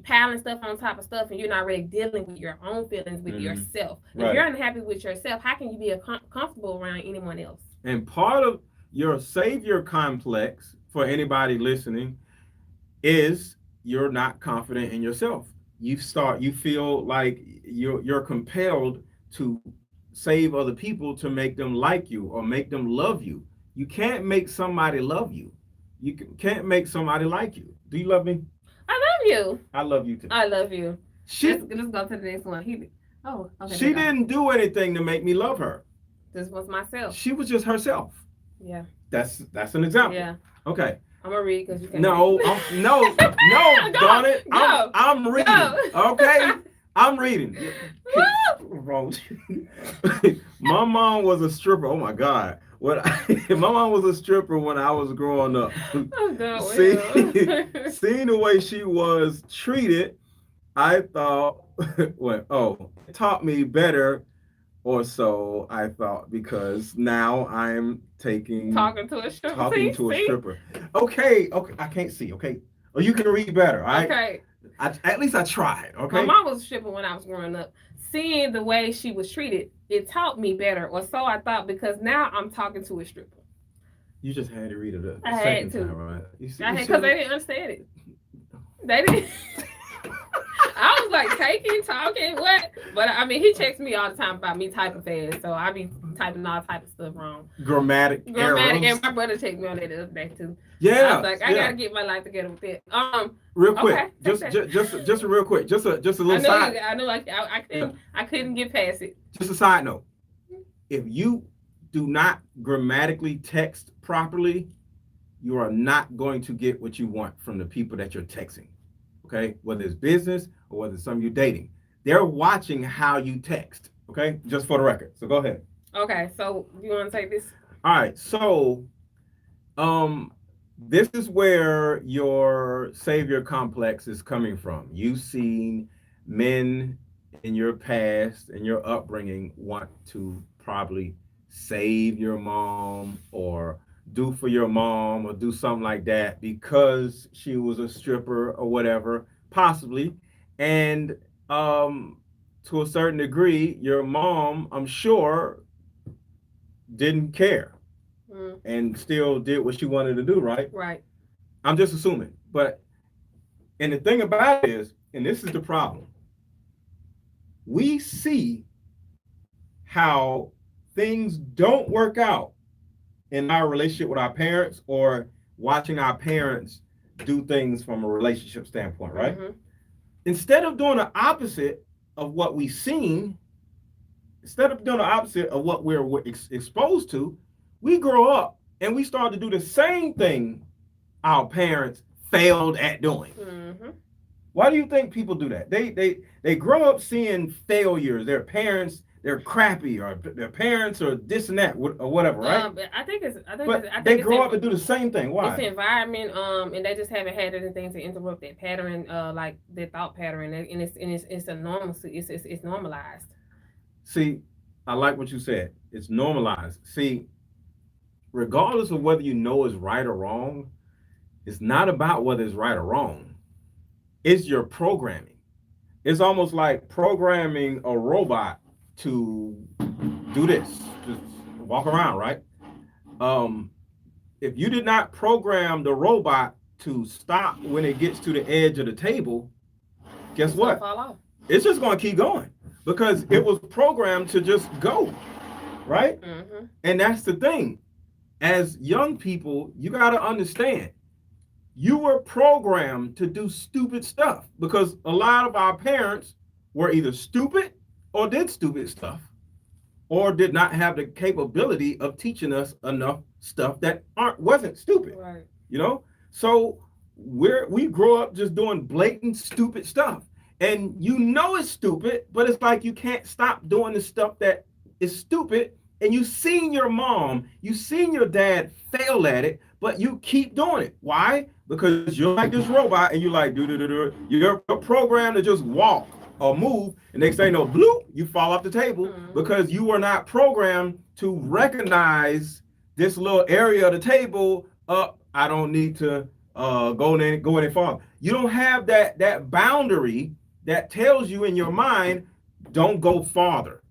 piling stuff on top of stuff, and you're not really dealing with your own feelings with yourself. If you're unhappy with yourself, how can you be comfortable around anyone else? And part of your savior complex, for anybody listening, is you're not confident in yourself. You feel like you're compelled to save other people to make them like you or make them love you. You can't make somebody love you. You can't make somebody like you. Do you love me? I love you. I love you too. I love you. Let's go to the next one. Okay. She didn't do anything to make me love her. This was myself. She was just herself. Yeah. That's an example. Yeah. Okay. I'm gonna read because you can't. No, darn it. I'm reading. Go. Okay, I'm reading. My mom was a stripper. Oh my God. My mom was a stripper when I was growing up. Seeing the way she was treated, I thought, it taught me better, or so I thought, because now I'm talking to a stripper. Okay, I can't see. Okay, or you can read better. All right? Okay. At least I tried. Okay. My mom was a stripper when I was growing up. Seeing the way she was treated, it taught me better, or so I thought, because now I'm talking to a stripper. You just had to read it the I second had to. time, right? Because they didn't understand it. They didn't. I was like talking, what? But I mean, he checks me all the time about me typing fast, so I be typing all type of stuff wrong. Grammatic errors. And my brother checked me on that the other day too. Yeah. I was like, I gotta get my life together with it. Real quick, okay, just real quick, just a little side. I know, like I couldn't get past it. Just a side note: if you do not grammatically text properly, you are not going to get what you want from the people that you're texting. Okay, whether it's business or whether it's something you're dating, they're watching how you text. Okay, just for the record. So go ahead. Okay, so you want to take this? All right, so this is where your savior complex is coming from. You've seen men in your past and your upbringing want to probably save your mom or do for your mom or do something like that because she was a stripper or whatever, possibly. And to a certain degree, your mom, I'm sure, didn't care and still did what she wanted to do, right? Right. I'm just assuming. And the thing about it is, and this is the problem, we see how things don't work out in our relationship with our parents or watching our parents do things from a relationship standpoint, right? Mm-hmm. Instead of doing the opposite of what we've seen, instead of doing the opposite of what we're exposed to, we grow up and we start to do the same thing our parents failed at doing. Mm-hmm. Why do you think people do that? They grow up seeing failures. Their parents, they're crappy, or their parents are this and that or whatever, right? But they grow up and do the same thing. Why? It's the environment, and they just haven't had anything to interrupt that pattern, like their thought pattern, and it's a normalcy. It's normalized. See, I like what you said. It's normalized. See, regardless of whether you know it's right or wrong, it's not about whether it's right or wrong. It's your programming. It's almost like programming a robot to do this, just walk around, right? Um, if you did not program the robot to stop when it gets to the edge of the table, guess what? It's just going to keep going because it was programmed to just go, right? Mm-hmm. And that's the thing. As young people, you got to understand, you were programmed to do stupid stuff because a lot of our parents were either stupid or did stupid stuff or did not have the capability of teaching us enough stuff that wasn't stupid. Right. You know? So we grow up just doing blatant stupid stuff. And you know it's stupid, but it's like you can't stop doing the stuff that is stupid. And you seen your mom, you seen your dad fail at it, but you keep doing it. Why? Because you're like this robot and you're like, you're programmed to just walk or move, and next thing you know, bloop, you fall off the table because you were not programmed to recognize this little area of the table. I don't need to go any farther. You don't have that boundary that tells you in your mind, don't go farther.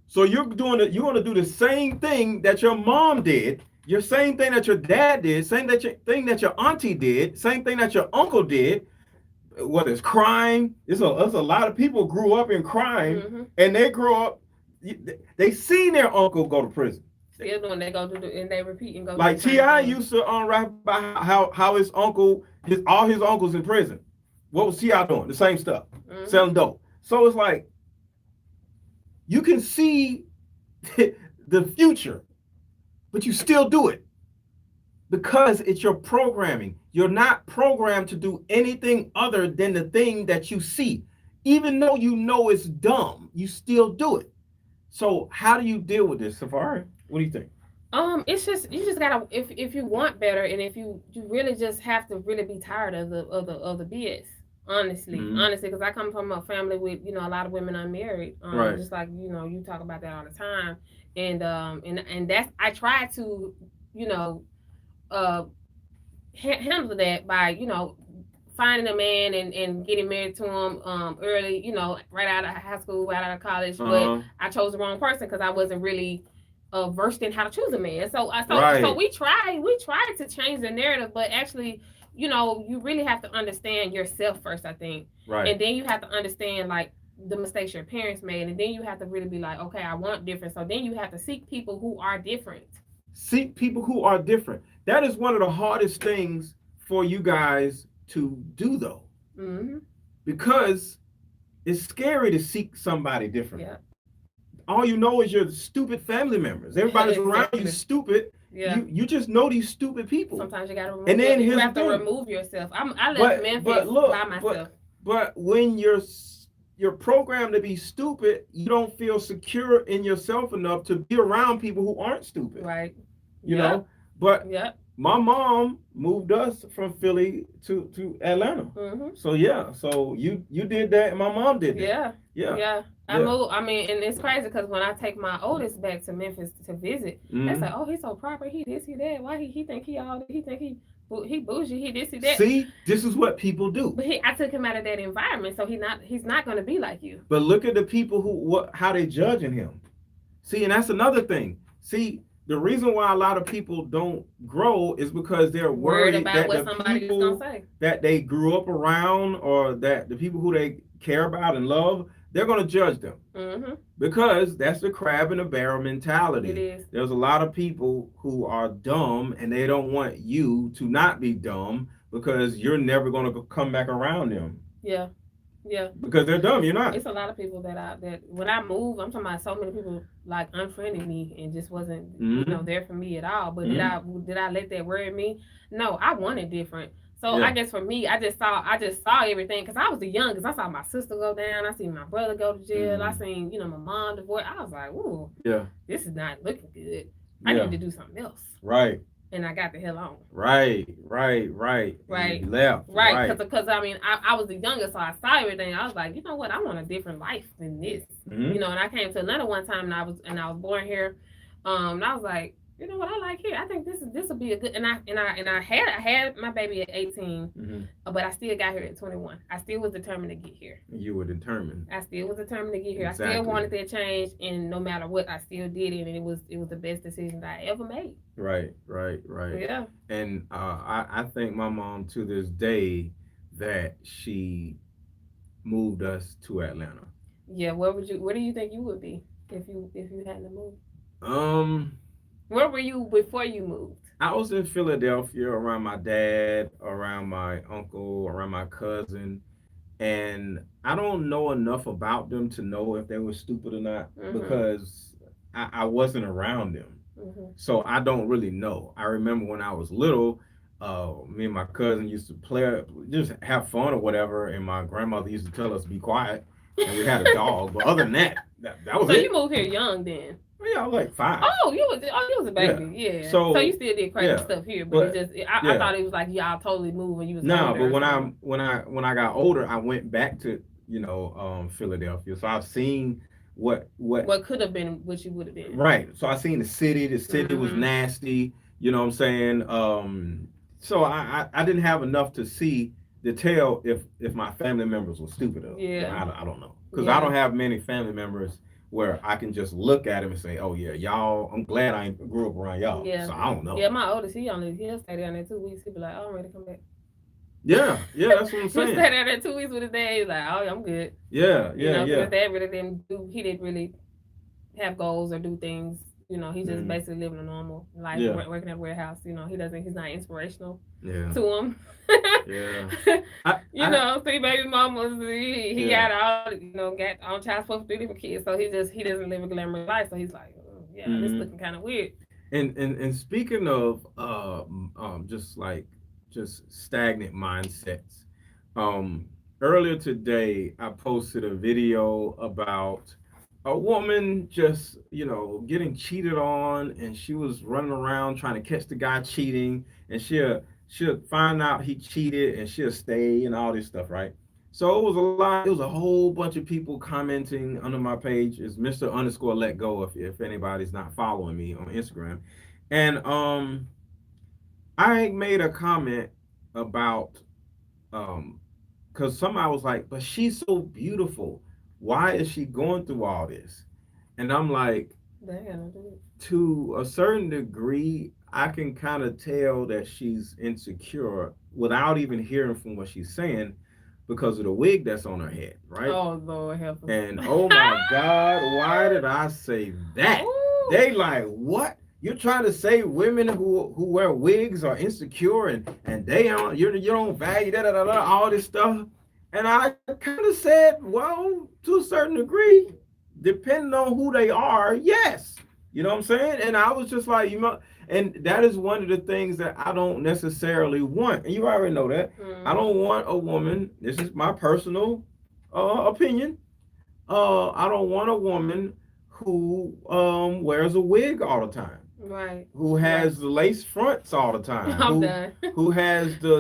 So you're going to do the same thing that your mom did, your same thing that your dad did, same thing that your auntie did, same thing that your uncle did. Whether it's crime, there's a lot of people grew up in crime, and they grow up, they seen their uncle go to prison. Still doing, they go to and they repeat and go. Like T.I. used to rap about how his uncle, all his uncles in prison. What was T.I. doing? The same stuff, selling dope. So it's like, you can see the future, but you still do it because it's your programming. You're not programmed to do anything other than the thing that you see. Even though you know it's dumb, you still do it. So how do you deal with this, Safari? What do you think? It's just, you just gotta, if you want better, and if you really just have to really be tired of the BS. Honestly, because I come from a family with, a lot of women unmarried. Right. Just like, you talk about that all the time. And that's, I try to, handle that by, finding a man and getting married to him early, right out of high school, right out of college. But I chose the wrong person because I wasn't really versed in how to choose a man. So we tried to change the narrative, but actually, you really have to understand yourself first, I think. Right. And then you have to understand, like, the mistakes your parents made. And then you have to really be like, okay, I want different. So then you have to seek people who are different. Seek people who are different. That is one of the hardest things for you guys to do, though. Mm-hmm. Because it's scary to seek somebody different. Yeah. All you know is your stupid family members. Everybody's around you stupid. Yeah. You just know these stupid people. Sometimes you gotta remove. And then you have to remove yourself. I left Memphis by myself. But when you're programmed to be stupid, you don't feel secure in yourself enough to be around people who aren't stupid. Right. You know. But my mom moved us from Philly to Atlanta. Mm-hmm. So so you did that, and my mom did that. Yeah. I moved. I mean, and it's crazy because when I take my oldest back to Memphis to visit, they say, "Oh, he's so proper. He this, he that. Why he think he all? He think he bougie. He this, he that." See, this is what people do. But I took him out of that environment, so he's not going to be like you. But look at the people how they judging him. See, and that's another thing. See, the reason why a lot of people don't grow is because they're worried about that what somebody's going to say. That they grew up around, or that the people who they care about and love, they're going to judge them. Mm-hmm. Because that's the crab in the barrel mentality. It is. There's a lot of people who are dumb, and they don't want you to not be dumb because you're never going to come back around them. Yeah. Yeah. Because they're dumb, you're not. It's a lot of people that when I moved, I'm talking about so many people like unfriended me and just wasn't, there for me at all. But did I let that worry me? No, I wanted different. So I guess for me, I just saw everything because I was the youngest. I saw my sister go down. I seen my brother go to jail. I seen my mom divorced. I was like, ooh, this is not looking good. I need to do something else. Right. And I got the hell on. Right. You left. Right. Because I mean, I was the youngest, so I saw everything. I was like, you know what? I want a different life than this. And I came to Atlanta one time, and I was born here. And I was like, you know what, I like here. I think this will be a good. And I had my baby at 18, but I still got here at 21. I still was determined to get here. You were determined. I still was determined to get here. Exactly. I still wanted that change, and no matter what, I still did it, and it was the best decision that I ever made. Right. Yeah. And I thank my mom to this day that she moved us to Atlanta. Yeah. Where do you think you would be if you hadn't moved? Where were you before you moved? I was in Philadelphia around my dad, around my uncle, around my cousin, and I don't know enough about them to know if they were stupid or not because I wasn't around them. So I don't really know. I remember when I was little, me and my cousin used to play, just have fun or whatever, and my grandmother used to tell us to be quiet, and we had a dog. But other than that was so it. So you moved here young then? Yeah, I was like 5. Oh, you was a baby, yeah. So you still did crazy stuff here, but I thought it was like y'all totally moved when you was no. But when I got older, I went back to Philadelphia. So I've seen what could have been, what you would have been. Right. So I seen the city. The city was nasty. You know what I'm saying? So I didn't have enough to see to tell if my family members were stupid or I don't know because I don't have many family members where I can just look at him and say, oh yeah, y'all, I'm glad I grew up around y'all. Yeah. So I don't know. Yeah, my oldest, he'll stay down there 2 weeks. He'll be like, oh, I'm ready to come back. Yeah, that's what I'm saying. He'll stay down there 2 weeks with his dad. He's like, oh, I'm good. Yeah. His dad really he didn't really have goals or do things. He just basically living a normal life, working at a warehouse. He's not inspirational to him. Yeah. 3 baby mamas. He got all, got on child support for 3 different kids. So he doesn't live a glamorous life. So he's like, oh, this looking kind of weird. And speaking of just stagnant mindsets, earlier today I posted a video about a woman just, getting cheated on, and she was running around trying to catch the guy cheating, and she'll find out he cheated, and she'll stay and all this stuff, right? So it was a whole bunch of people commenting under my page. Is Mr. Underscore Let Go if anybody's not following me on Instagram. And I made a comment about because somebody was like, but she's so beautiful. Why is she going through all this? And I'm like, to a certain degree, I can kind of tell that she's insecure without even hearing from what she's saying because of the wig that's on her head, right? Oh, Lord, help us. And oh my God, why did I say that? Ooh. They like, what? You're trying to say women who wear wigs are insecure and they don't, you don't value all this stuff? And I kind of said, well, to a certain degree, depending on who they are, yes. You know what I'm saying? And I was just like, and that is one of the things that I don't necessarily want. And you already know that. I don't want a woman, this is my personal opinion. I don't want a woman who wears a wig all the time. Right. Who has the lace fronts all the time. I'm done. Who has the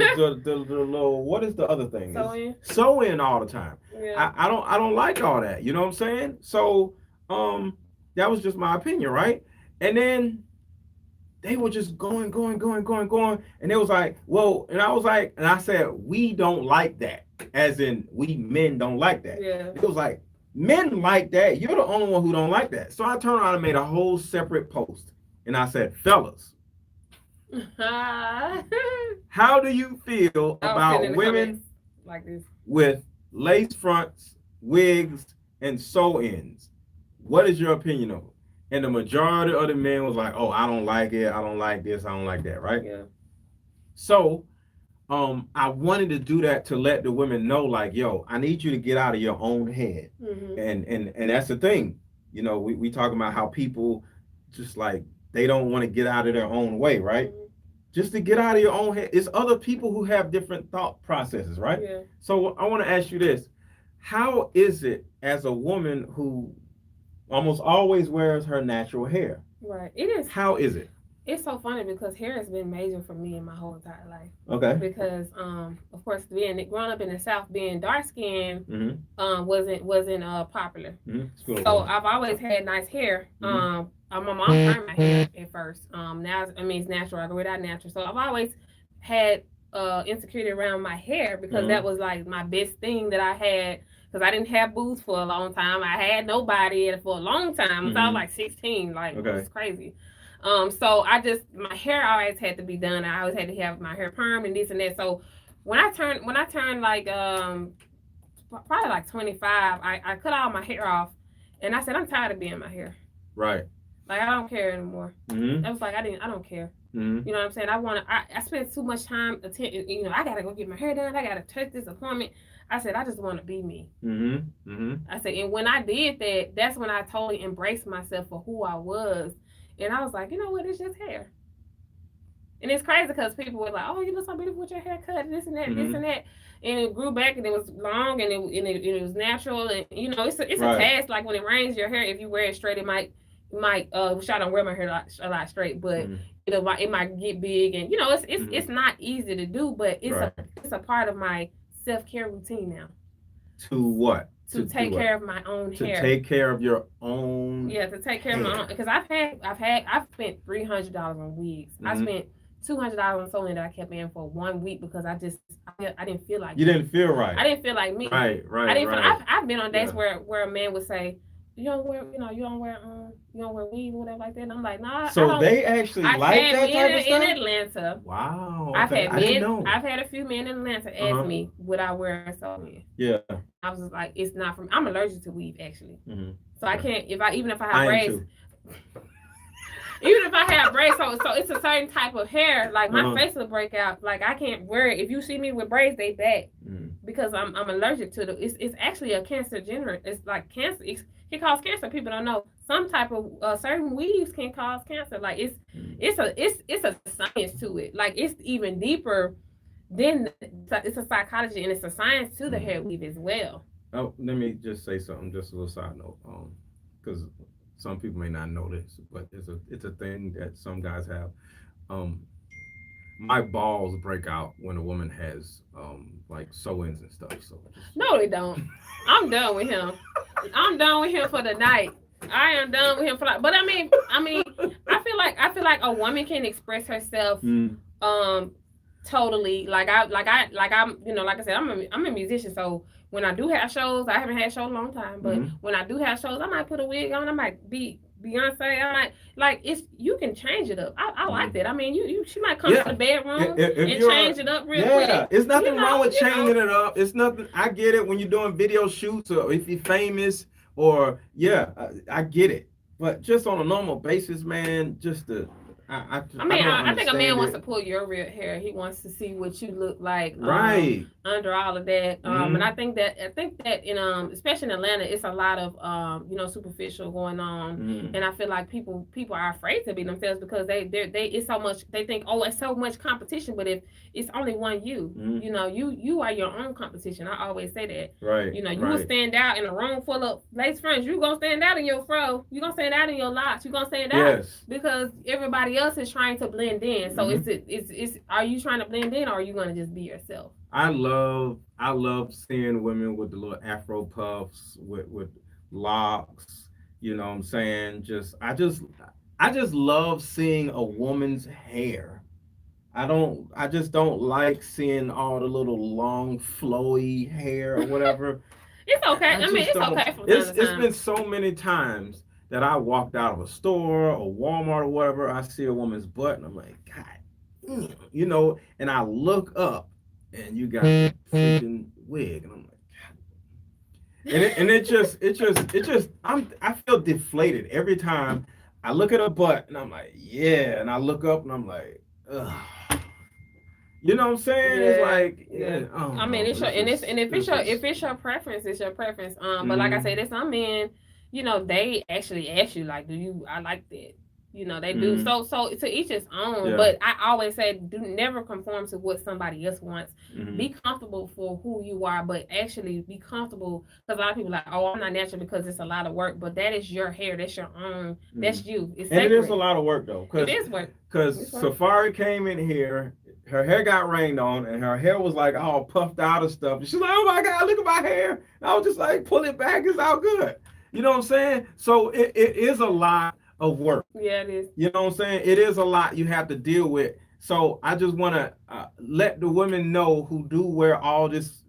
little, what is the other thing? Sew in all the time. Yeah. I don't like all that. You know what I'm saying? So that was just my opinion, right? And then they were just going. And it was like, well, and I was like, and I said, we don't like that. As in, we men don't like that. Yeah. It was like, men like that. You're the only one who don't like that. So I turned around and made a whole separate post. And I said, fellas, how do you feel about women like this with lace fronts, wigs, and sew-ins? What is your opinion of it? And the majority of the men was like, oh, I don't like it. I don't like this. I don't like that, right? Yeah. So I wanted to do that to let the women know, like, yo, I need you to get out of your own head. And that's the thing. We talk about how people just like, they don't want to get out of their own way, right? just to get out of your own head. It's other people who have different thought processes, right? Yeah. So I want to ask you this. How is it as a woman who almost always wears her natural hair? Right. It is. How is it? It's so funny because hair has been major for me in my whole entire life. Okay. Because of course growing up in the South, being dark skinned Mm-hmm. wasn't popular. Mm-hmm. So I've always had nice hair. Mm-hmm. My mom turned my hair at first. Now it's natural. I grew it out natural. So I've always had insecurity around my hair because that was like my best thing that I had. Because I didn't have boots for a long time. I had nobody for a long time. So I was like 16. Like, it was crazy. So my hair always had to be done. I always had to have my hair perm and this and that. So when I turned like probably like 25, I cut all my hair off, and I said I'm tired of being my hair. Right. Like I don't care anymore. I was like I don't care. You know what I'm saying? I spent too much time I gotta go get my hair done. I gotta take this appointment. I said I just want to be me. I said, and when I did that, that's when I totally embraced myself for who I was. And I was like, you know what? It's just hair. And it's crazy because people were like, oh, you look so beautiful with your hair cut, this and that, this and that. And it grew back and it was long and it was natural. And, it's a task. Like when it rains your hair, if you wear it straight, it might which I don't wear my hair a lot straight, but it might get big. And, it's not easy to do, but it's a part of my self-care routine now. To what? To take care of my own hair. To take care of your own. Yeah, to take care of my own. Because I've spent $300 on wigs. I spent $200 on sewing that I kept in for 1 week because I didn't feel like. You didn't feel right. I didn't feel like me. Right. I didn't feel. I've been on days where a man would say, you don't wear weave or whatever like that. And I'm like, nah. So they actually like that type of stuff? In Atlanta. Wow. Okay. I've had a few men in Atlanta ask me, would I wear a sewing? Yeah. I was just like, it's not for me. I'm allergic to weave actually. So I can't even if I have braids. Even if I have braids, so it's a certain type of hair. Like my face will break out. Like I can't wear it. If you see me with braids, they back because I'm allergic to it's actually a cancer generate. It's like cancer. It causes cancer. People don't know. Some type of certain weaves can cause cancer. Like it's a science to it. Like it's even deeper than it's a psychology and it's a science to the hair weave as well. Oh, let me just say something. Just a little side note, because some people may not know this, but it's a thing that some guys have. My balls break out when a woman has like sew-ins and stuff. So no, they don't. I'm done with him. I'm done with him for the night. I am done with him for like. But I mean, I feel like a woman can express herself totally. Like I'm like I said, I'm a musician, so when I do have shows, I haven't had shows in a long time, but when I do have shows, I might put a wig on. I might be Beyonce. I might you can change it up. I like that. I mean, she might come to the bedroom and change it up real quick. Yeah, it's nothing wrong with changing it up. It's nothing. I get it when you're doing video shoots or if you're famous or I get it. But just on a normal basis, man, just to. I think a man wants to pull your real hair. He wants to see what you look like, under all of that. And I think that in especially in Atlanta, it's a lot of superficial going on, and I feel like people are afraid to be themselves because they it's so much. They think, oh, it's so much competition, but if it's only one you, you are your own competition. I always say that. Right. You will stand out in a room full of lace fronts. You gonna stand out in your fro. You gonna stand out in your locks. You gonna stand out because everybody else is trying to blend in. So it's are you trying to blend in or are you gonna just be yourself? I love seeing women with the little afro puffs with locks. You know what I'm saying? I just love seeing a woman's hair. I just don't like seeing all the little long flowy hair or whatever. It's okay. It's okay from time to time. It's been so many times that I walked out of a store or Walmart or whatever, I see a woman's butt and I'm like, God, and I look up and you got a freaking wig and I'm like, God. I feel deflated every time I look at her butt and I'm like, yeah, and I look up and I'm like, ugh. You know what I'm saying? It's like, if it's your preference, it's your preference. But like I said, there's some men, they actually ask you like, I like that. They do. So to each his own. Yeah. But I always say, do never conform to what somebody else wants. Be comfortable for who you are, but actually be comfortable, because a lot of people are like, oh, I'm not natural because it's a lot of work. But that is your hair. That's your own. That's you. It's sacred. And it is a lot of work though. It is work. Because Safari came in here, her hair got rained on, and her hair was like all puffed out and stuff. And she's like, oh my God, look at my hair. And I was just like, pull it back. It's all good. You know what I'm saying? So it is a lot of work. Yeah, it is. You know what I'm saying? It is a lot you have to deal with. So I just want to let the women know who do wear all this.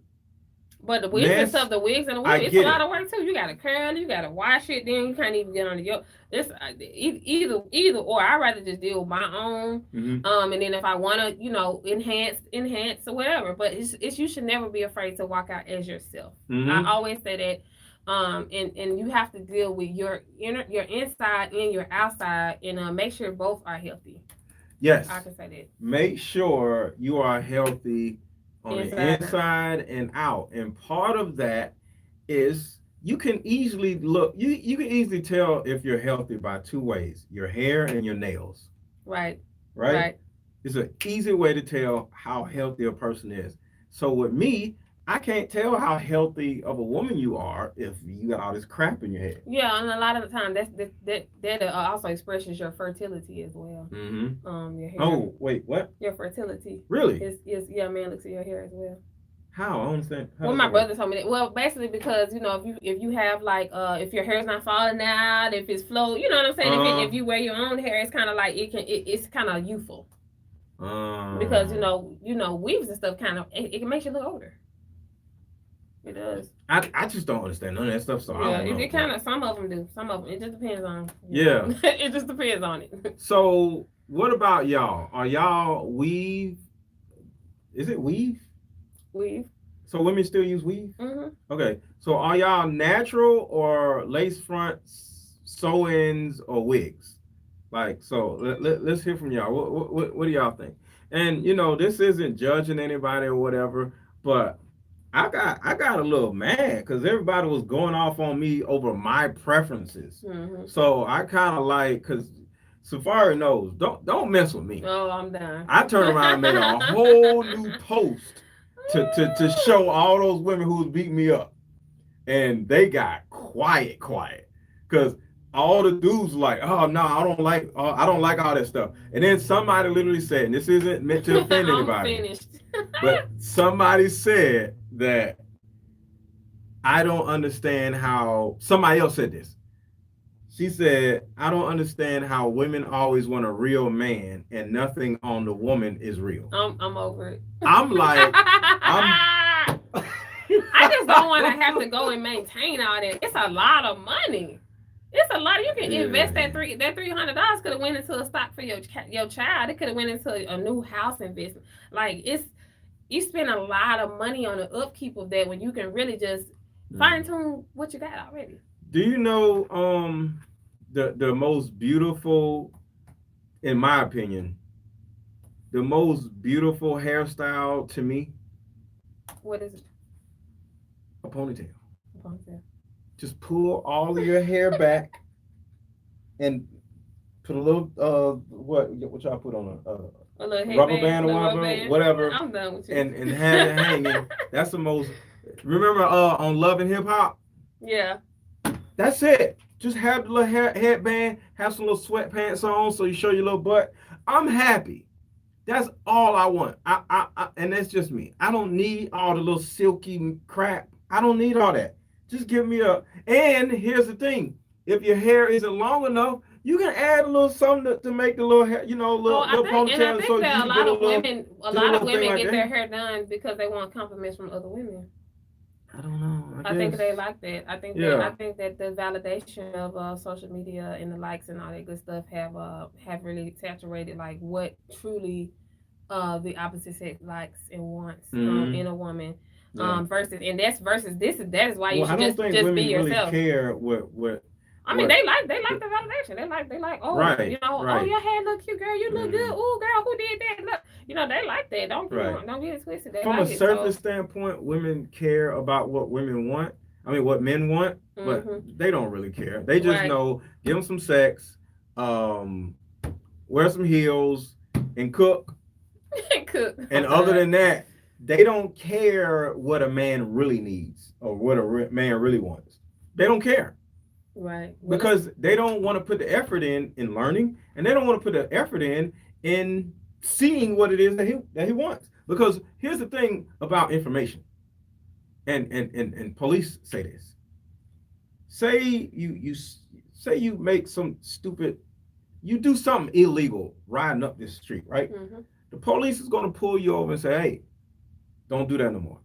But the wigs and stuff, it's a lot of work too. You got to curl, you got to wash it, then you can't even get on the yoke. This either or. I'd rather just deal with my own. And then if I want to, enhance or whatever. But it's you should never be afraid to walk out as yourself. I always say that. And you have to deal with your inside and your outside, and make sure both are healthy. Yes, I can say that. Make sure you are healthy on the inside and out, and part of that is you can easily look. You can easily tell if you're healthy by two ways: your hair and your nails. Right. It's an easy way to tell how healthy a person is. So with me, I can't tell how healthy of a woman you are if you got all this crap in your head. Yeah, and a lot of the time that also expresses your fertility as well. Your hair. Oh, wait, what? Your fertility. Really? Is man looks at your hair as well. How? I don't understand. Well, my brother told me that. Well, basically because if you have like if your hair's not falling out, if it's flow, you know what I'm saying. If you wear your own hair, it's kind of like it's kind of youthful. Because weaves and stuff it makes you look older. It does. I just don't understand none of that stuff. So I don't know. It kind of, some of them do. Some of them, it just depends on. Yeah. It just depends on it. So what about y'all? Are y'all weave? Is it weave? Weave. So women still use weave? Okay. So are y'all natural or lace fronts, sew-ins, or wigs? Like, so let's hear from y'all. What do y'all think? And this isn't judging anybody or whatever, but I got a little mad because everybody was going off on me over my preferences. So I kind of because Safari knows, don't mess with me. Oh, I'm done. I turned around and made a whole new post to show all those women who was beating me up, and they got quiet because all the dudes were like, oh no, I don't like all that stuff. And then somebody literally said, and this isn't meant to offend anybody. Finished. But somebody said that I don't understand how, somebody else said this. She said, I don't understand how women always want a real man and nothing on the woman is real. I'm over it. I'm like, I just don't want to have to go and maintain all that. It's a lot of money. It's a lot. You can invest that $300 could have went into a stock for your child. It could have went into a new house investment. Like you spend a lot of money on the upkeep of that when you can really just fine tune what you got already. Do you know the most beautiful, in my opinion, the most beautiful hairstyle to me? What is it? A ponytail. A ponytail. Just pull all of your hair back and put a little what y'all put on a little rubber band or whatever. I'm done with you. And have it hanging. That's the most. Remember on Love and Hip Hop? Yeah. That's it. Just have the little headband, have some little sweatpants on so you show your little butt. I'm happy. That's all I want. I and that's just me. I don't need all the little silky crap. I don't need all that. Just give me and here's the thing. If your hair isn't long enough, you can add a little something to make the little hair, little ponytail. And I think that a lot of women get their hair done because they want compliments from other women. I don't know. I think they like that. I think that the validation of social media and the likes and all that good stuff have really saturated like what truly the opposite sex likes and wants in a woman. Versus this. That is why you should just be yourself. Really care what. I mean, they like the validation. They like, oh, right, oh, your hair look cute, girl. You look good. Oh, girl, who did that? Look, they like that. Don't get it twisted. From a surface standpoint, women care about what women want. I mean, what men want, but they don't really care. They just know, give them some sex, um, wear some heels, and cook. Cook. And other than that, they don't care what a man really needs or what a man really wants. They don't care. Right. Because they don't want to put the effort in learning, and they don't want to put the effort in seeing what it is that he wants. Because here's the thing about information, and police say this. Say you say you make some stupid, you do something illegal riding up this street, right? Mm-hmm. The police is going to pull you over and say, hey, don't do that no more.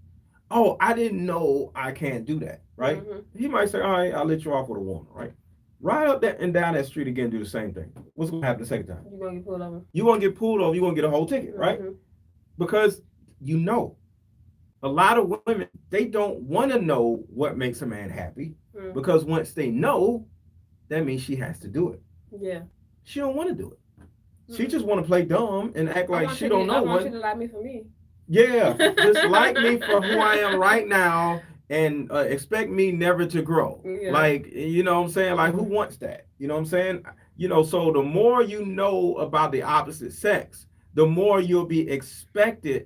Oh, I didn't know I can't do that, right? Mm-hmm. He might say, all right, I'll let you off with a warning, right? Ride up that and down that street again, do the same thing. What's going to happen the second time? You're going to get pulled over. You're going to get pulled over. You're going to get a whole ticket, right? Mm-hmm. Because you know, a lot of women, they don't want to know what makes a man happy. Mm-hmm. Because once they know, that means she has to do it. Yeah. She don't want to do it. Mm-hmm. She just want to play dumb and act like she don't know. I want you to like me for me. Yeah, just like me for who I am right now, and expect me never to grow. Yeah. Like, you know what I'm saying? Like, who wants that? You know what I'm saying? You know, so the more you know about the opposite sex, the more you'll be expected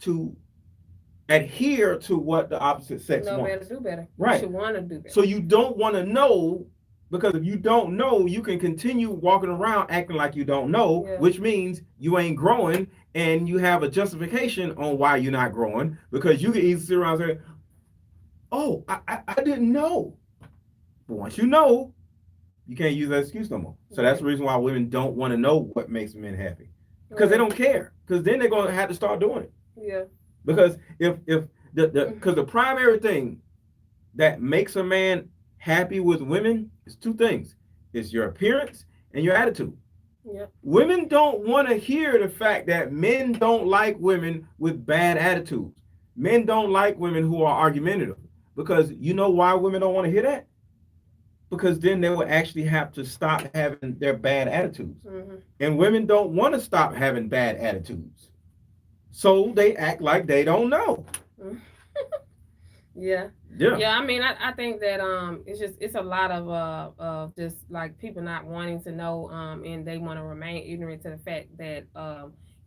to adhere to what the opposite sex wants. Know better, do better. Right. You should want to do better. So you don't want to know, because if you don't know, you can continue walking around acting like you don't know, yeah. Which means you ain't growing, and you have a justification on why you're not growing, because you can easily sit around and say, oh, I didn't know. But once you know, you can't use that excuse no more. So that's the reason why women don't want to know what makes men happy, because they don't care, because then they're going to have to start doing it. Yeah. Because if the primary thing that makes a man happy with women is two things. It's your appearance and your attitude. Yep. Women don't want to hear the fact that men don't like women with bad attitudes. Men don't like women who are argumentative. Because you know why women don't want to hear that? Because then they will actually have to stop having their bad attitudes. Mm-hmm. And women don't want to stop having bad attitudes. So they act like they don't know. Yeah. I mean, I think that it's a lot of just like people not wanting to know, and they want to remain ignorant to the fact that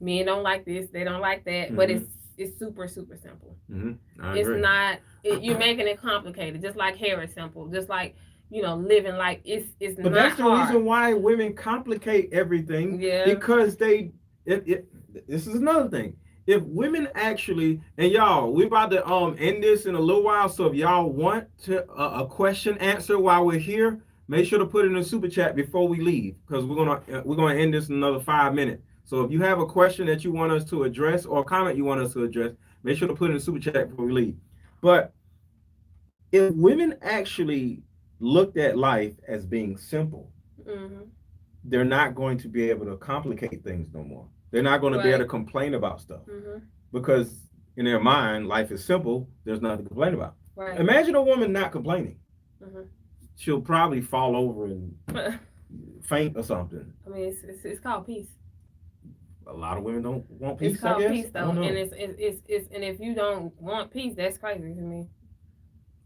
men don't like this, they don't like that, mm-hmm. But it's super simple. Mm-hmm. It's not. You're making it complicated. Just like hair is simple. Just like, you know, living like it's but not. But that's the hard. Reason why women complicate everything. Yeah. Because this is another thing. If women actually, and y'all, we're about to end this in a little while, so if y'all want to a question answered while we're here, make sure to put it in the super chat before we leave, because we're gonna end this in another 5 minutes. So if you have a question that you want us to address or a comment you want us to address, make sure to put it in the super chat before we leave. But if women actually looked at life as being simple, mm-hmm. they're not going to be able to complicate things no more. They're not going to be able to complain about stuff, mm-hmm. because in their mind, life is simple. There's nothing to complain about. Right. Imagine a woman not complaining. Mm-hmm. She'll probably fall over and faint or something. I mean, it's called peace. A lot of women don't want peace. It's called peace, though, and it's and if you don't want peace, that's crazy to me.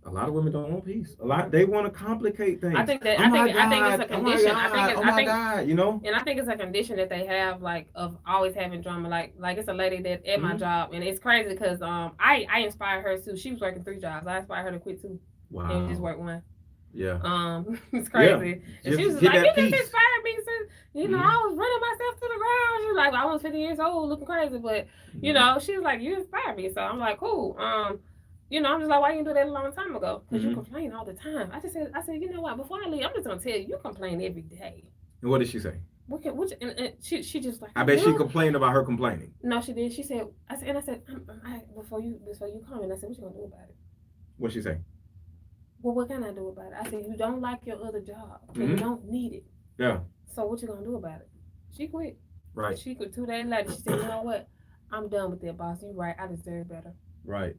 A lot of women don't want peace. They want to complicate things. I think it's a condition. You know. And I think it's a condition that they have, like, of always having drama. Like it's a lady that at my job, and it's crazy because I inspired her too. She was working 3 jobs. I inspired her to quit 2. Wow. And just work 1. Yeah. It's crazy. Yeah. And she was like, "You just inspired me since I was running myself to the ground." She was like, "I was 50 years old, looking crazy," but you know, she was like, "You inspired me." So I'm like, "Cool." You know, I'm just like, why you didn't do that a long time ago? Because you complain all the time. I said, you know what? Before I leave, I'm just gonna tell you, you complain every day. And what did she say? And she just like. I bet she complained about her complaining. No, she did. She said, I said, before you come in, I said, what you gonna do about it? What'd she say? Well, what can I do about it? I said, you don't like your other job, and you don't need it. Yeah. So what you gonna do about it? She quit. Right. And she quit 2 days later. She said, you know what? I'm done with that, boss. You're right. I deserve better. Right.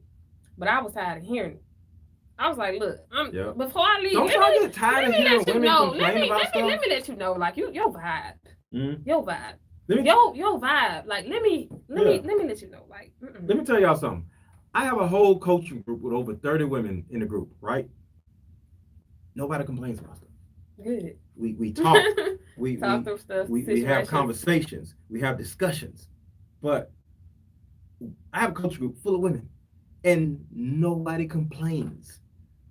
But I was tired of hearing it. I was like, look, before I leave, don't y'all get tired of hearing women complain about stuff? Let me let you know, like, your vibe. Mm-hmm. Your vibe. Your vibe. Like, let me let you know. Like, let me tell y'all something. I have a whole coaching group with over 30 women in the group, right? Nobody complains about stuff. Good. We talk. talk through stuff, we have conversations, we have discussions. But I have a coaching group full of women, and nobody complains.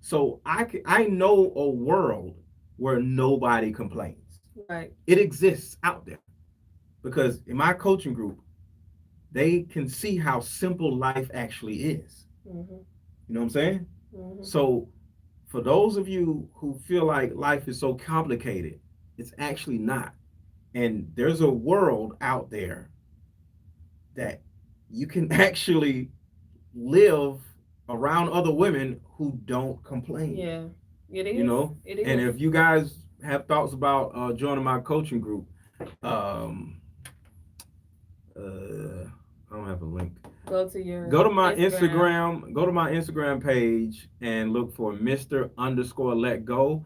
So I know a world where nobody complains. Right. It exists out there because in my coaching group, they can see how simple life actually is. Mm-hmm. You know what I'm saying? Mm-hmm. So for those of you who feel like life is so complicated, it's actually not. And there's a world out there that you can actually live around other women who don't complain. Yeah, it is. You know, it is. And if you guys have thoughts about joining my coaching group, I don't have a link. Go to my Instagram. Go to my Instagram page and look for Mr. _Let Go,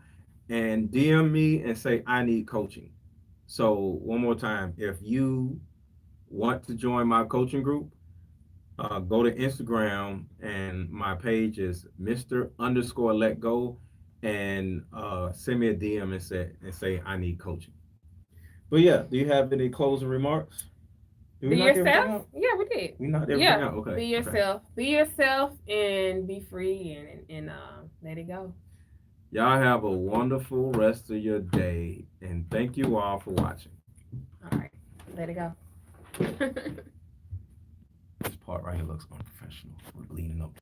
and DM me and say I need coaching. So one more time, if you want to join my coaching group, go to Instagram and my page is Mr. _Let Go, and send me a DM and say I need coaching. But yeah, do you have any closing remarks? Be yourself. Yeah, we did. We knocked everything out. Okay. Be yourself. Okay. Be yourself and be free and let it go. Y'all have a wonderful rest of your day, and thank you all for watching. All right, let it go. This part right here looks unprofessional. We're bleeding up.